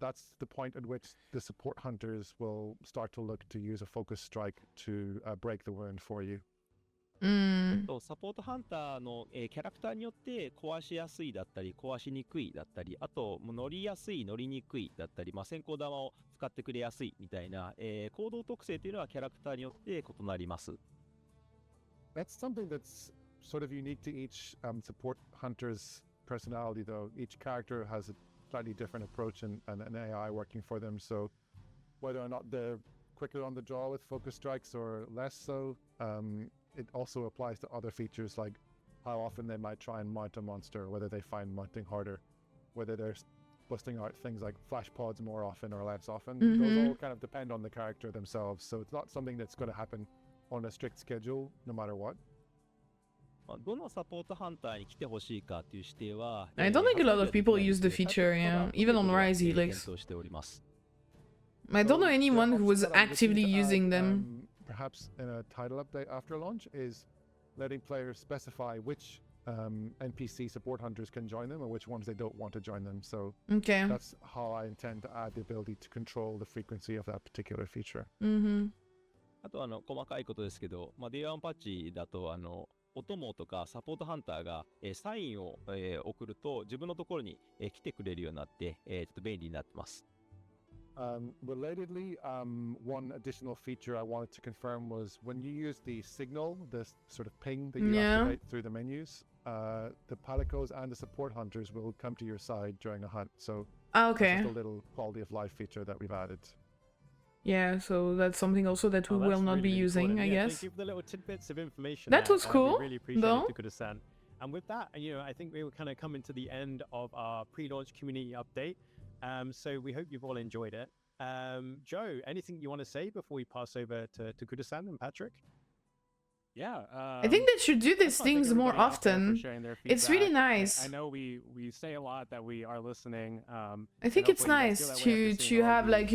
That's the point at which the support hunters will start to look to use a focus strike to break the wound for you. サポートハンターの、キャラクターによって壊しやすいだったり壊しにくいだったり、あと乗りやすい乗りにくいだったり、先行玉を使ってくれやすいみたいな、行動特性というのはキャラクターによって異なります。That's something that's sort of unique to each support hunter's personality, though. Each character has a slightly different approach and an AI working for them, so whether or not they're quicker on the draw with focus strikes or less so, it also applies to other features like how often they might try and mount a monster, whether they find mounting harder, whether they're busting out things like flash pods more often or less often. Those all kind of depend on the character themselves, so it's not something that's going to happen on a strict schedule no matter what. どのサポートハンターに来てほしいかという指定は I don't think a lot of people use the feature, yeah. Even on Rise Helix. I don't know anyone who was actively using them. Perhaps in a title update after launch is letting players specify which NPC support hunters can join them and which ones they don't want to join them. So Okay. that's how I intend to add the ability to control the frequency of that particular feature. Mm-hmm. あと細かいことですけど、Day1 パッチだとお供とかサポートハンターが、サインを、送ると自分のところに、来てくれるようになって、ちょっと便利になってます。Relatedly, one additional feature I wanted to confirm was when you use the signal, this sort of ping that you activate through the menus, the palicos and the support hunters will come to your side during a hunt. So Okay. it's just a little quality of life feature that we've added. Yeah, so that's something also that we will not be using, I guess. Thank you for the little tidbits of information. That was cool, We really appreciate though. it, Kut-Ku-san. And with that, I think we were kind of coming to the end of our pre-launch community update. So we hope you've all enjoyed it. Joe, anything you want to say before we pass over to Kut-Ku-san and Patrick? Yeah, I think they should do these thank things more everybody out there for often. sharing their It's really feedback. nice. I know we say a lot that we are listening. I think it's nice to have like,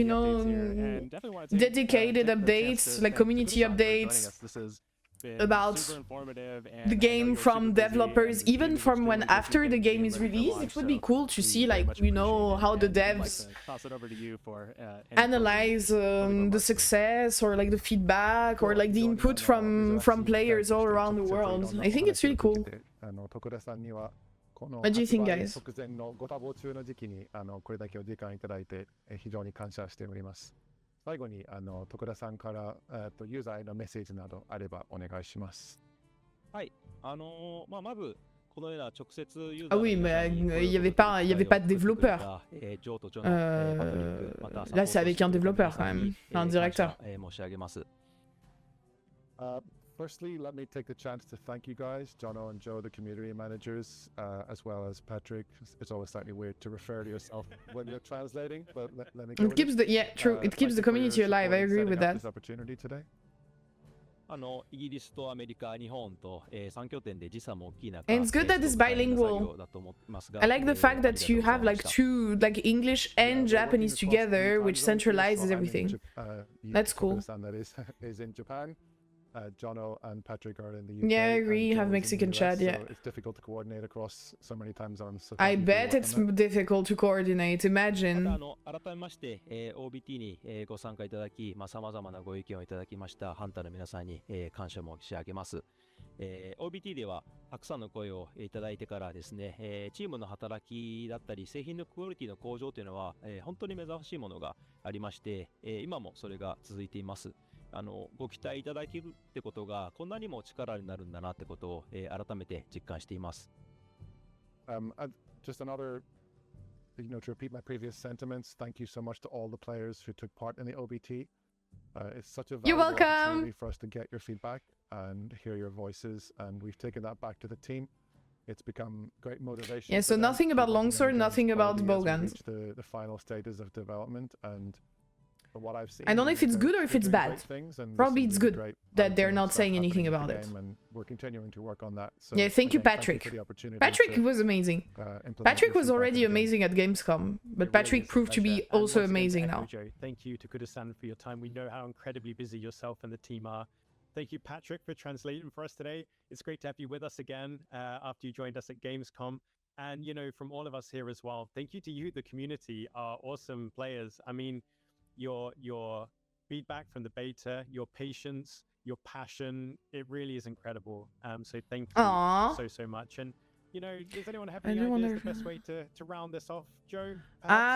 dedicated updates, like community updates. This has been about super informative, and the I know game you're from super busy, developers, and even being from when extremely busy after the getting game the is ready to released, launch, it would be so cool to we see very like, much appreciate it, how the and I'd like devs to toss it over to you for any analyze the success or like the feedback or like the input from players all around the world. I think it's really cool. What do you think, guys? 直前のご多忙中の時期にこれだけお時間いただいて非常に感謝しております。最後に徳田さんからユーザーへのメッセージなどあればお願いします。はい、まずこのような直接ユーザー Ah oui, mais il y avait pas de développeur. Là, c'est avec un développeur quand même, un directeur. 申し上げます。Firstly, let me take the chance to thank you guys, Jono and Joe, the community managers, as well as Patrick. It's always slightly weird to refer to yourself when you're translating, but let me go It keeps the true. It keeps the community alive. I agree with that. This opportunity today. イギリスとアメリカ、日本と3拠点で時差も大きい中、 And it's good that it's bilingual. I like the fact that you have like two, like English and Japanese together, which centralizes everything. That's cool. That is in Japan. Jono and Patrick are in the UK. Yeah, I agree. You have Mexican chat, yeah. So it's difficult to coordinate across so many time zones. So I bet it's difficult to coordinate. Imagine. 改めまして、OBT に、ご参加いただき、様々なご意見をいただきましたハンターの皆さんに、感謝申し上げます。OBT ではたくさんの声をいただいてからですね、チームの働きだったり製品のクオリティの向上というのは、本当に目覚ましいものがありまして、今もそれが続いています。ご期待いただけるってことがこんなにも力になるんだなってことを、改めて実感しています。Just another, to repeat my previous sentiments, thank you so much to all the players who took part in the OBT. It's such a valuable opportunity for us to get your feedback and hear your voices, and we've taken that back to the team. It's become great motivation. Yeah, so nothing about Longsword, nothing about Bowguns. The final stages of development, and what I've seen, I don't know if it's good or if it's bad. Probably it's good that they're not saying anything about it. And we're continuing to work on that. So yeah, thank you, Patrick. Patrick was amazing. Patrick was already amazing at Gamescom, but Patrick proved to be also amazing now. Thank you to Kut-Ku-san for your time. We know how incredibly busy yourself and the team are. Thank you, Patrick, for translating for us today. It's great to have you with us again after you joined us at Gamescom. And, from all of us here as well, thank you to you, the community, our awesome players. I mean, your feedback from the beta, your patience, your passion, it really is incredible. So thank you so much. And does anyone have any ideas the best way to round this off, Joe?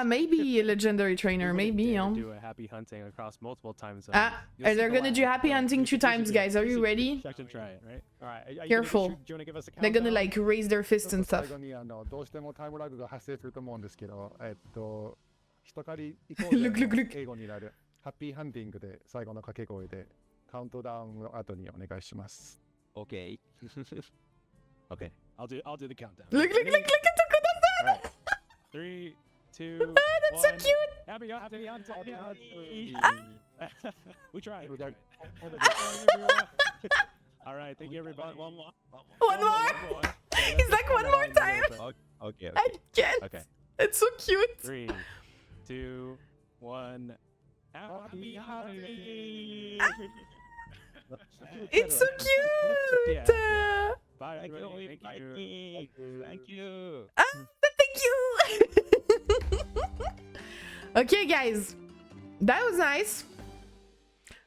Maybe a legendary trainer, maybe. Do a happy hunting across multiple times. They're gonna do happy hunting 2 times, guys. Are you ready? Check and try it, right? All right. Careful. Do you want to give us a They're gonna countdown? like raise their fists and stuff. 最後にどうしてもタイムラグが発生すると思うんですけど、一狩りイコール英語になるハッピーハンティングで最後の掛け声でカウントダウンの後にお願いします。Okay. Okay, I'll do the countdown. Look at Tokuda-san! All right. 3, 2, That's so 1. cute! Happy hunting. We tried. All right, thank you, everybody. One more. One more! He's like, one more time! Okay. I can't! Okay. It's so cute! 3, 2, 1. Happy hunting. It's so cute! Bye, Thank everybody. you. Thank you. Thank you. Thank you. Okay, guys, that was nice.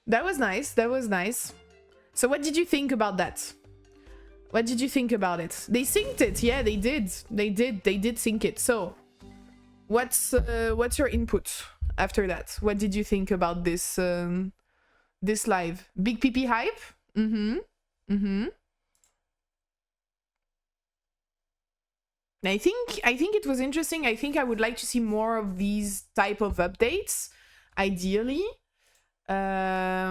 That was nice. That was nice. So what did you think about that? What did you think about it? They synced it. Yeah, they did. They did sync it. So what's your input after that? What did you think about this this live? Big PP hype? I think it was interesting. I think I would like to see more of these type of updates, ideally. I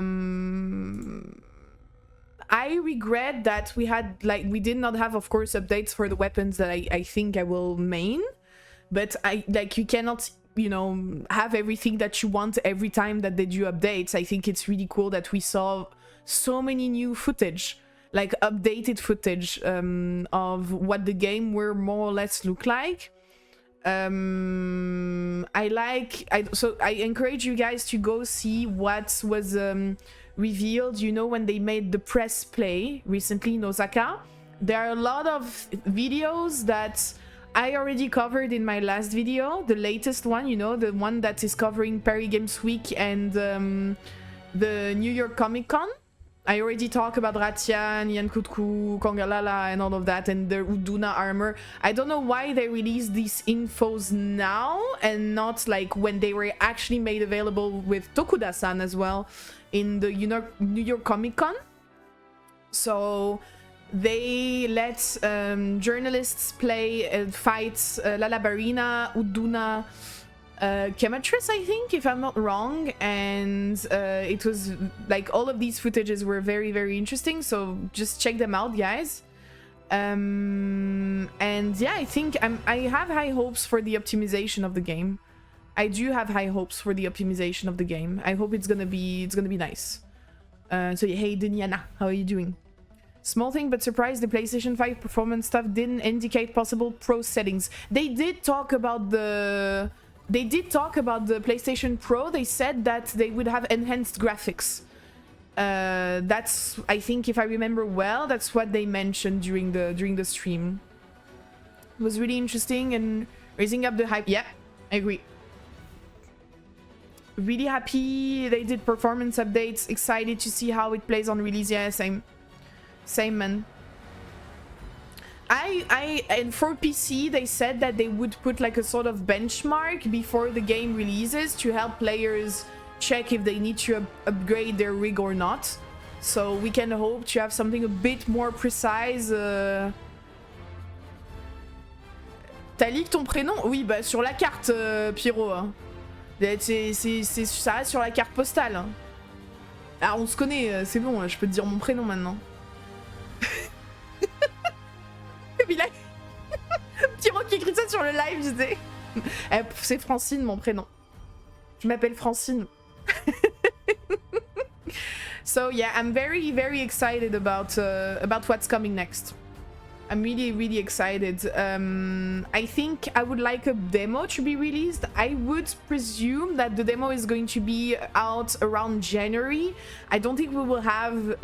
regret that we did not have, of course, updates for the weapons that I think I will main. But you cannot, you know, have everything that you want every time that they do updates. I think it's really cool that we saw so many new footage, like updated footage of what the game will more or less look like. So I encourage you guys to go see what was revealed, you know, when they made the press play recently in Osaka. There are a lot of videos that I already covered in my last video, the latest one, you know, the one that is covering Paris Games Week and the New York Comic Con. I already talked about Ratian, Yan Kut-Ku, Kongalala, and all of that, and the Uduna armor. I don't know why they released these infos now and not like when they were actually made available with Tokuda-san as well in the New York Comic Con. So they let journalists play fight Lala Barina, Uduna, Chematress, I think, if I'm not wrong, and it was like all of these footages were very, very interesting, so just check them out, guys. And yeah, I think I have high hopes for the optimization of the game. I do have high hopes for the optimization of the game. I hope it's gonna be nice. So yeah, hey Duniana, how are you doing? Small thing, but surprised the PlayStation 5 performance stuff didn't indicate possible pro settings. They did talk about the PlayStation Pro. They said that they would have enhanced graphics. That's, I think, if I remember well, that's what they mentioned during the stream. It was really interesting and raising up the hype. Yeah, I agree. Really happy they did performance updates. Excited to see how it plays on release. Yeah, same, man. And for PC, they said that they would put like a sort of benchmark before the game releases to help players check if they need to upgrade their rig or not. So we can hope to have something a bit more precise. T'as leak ton prénom? Oui, bah sur la carte, Pierrot. Hein. Ça reste sur la carte postale. Hein. Ah, on se connaît, c'est bon, je peux te dire mon prénom maintenant. Pierrot qui écrit ça sur le live, je sais. C'est Francine, mon prénom. Je m'appelle Francine. So yeah, I'm very, very excited about what's coming next. I'm really, really excited. I think I would like a demo to be released. I would presume that the demo is going to be out around January. I don't think we will have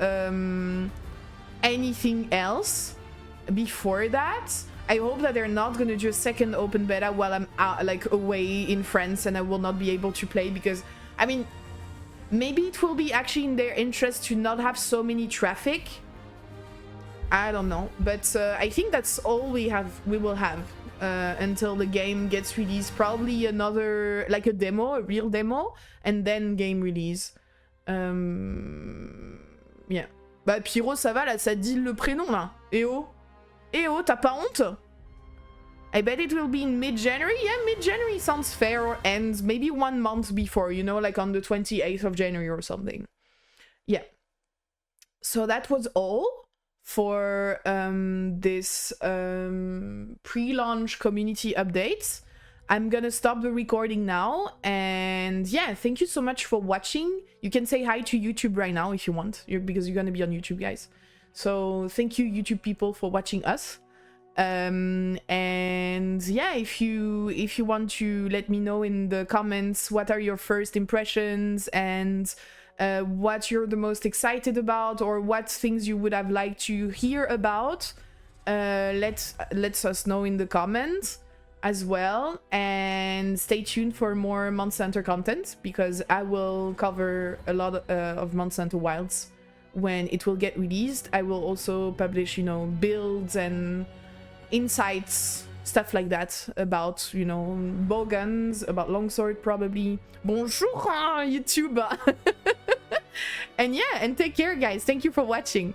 anything else before that. I hope that they're not going to do a second open beta while I'm like away in France and I will not be able to play, because I mean, maybe it will be actually in their interest to not have so many traffic. I don't know, but I think that's all we will have until the game gets released. Probably another, like a demo, a real demo, and then game release. Yeah. Bah Pyro, ça va là, ça dit le prénom là. Eh oh, t'as pas honte? I bet it will be in mid-January. Yeah, mid-January sounds fair, or ends maybe 1 month before, you know, like on the 28th of January or something. Yeah. So that was all for this pre-launch community updates. I'm gonna stop the recording now, and yeah, thank you so much for watching. You can say hi to YouTube right now if you want, because you're gonna be on YouTube, guys. So thank you, YouTube people, for watching us. And yeah, if you want to let me know in the comments what are your first impressions and what you're the most excited about, or what things you would have liked to hear about, let us know in the comments as well, and stay tuned for more Monster Hunter content, because I will cover a lot of Monster Hunter Wilds when it will get released. I will also publish, you know, builds and insights, stuff like that, about, you know, bow guns, about longsword probably. Bonjour YouTube. And yeah, and take care guys, thank you for watching.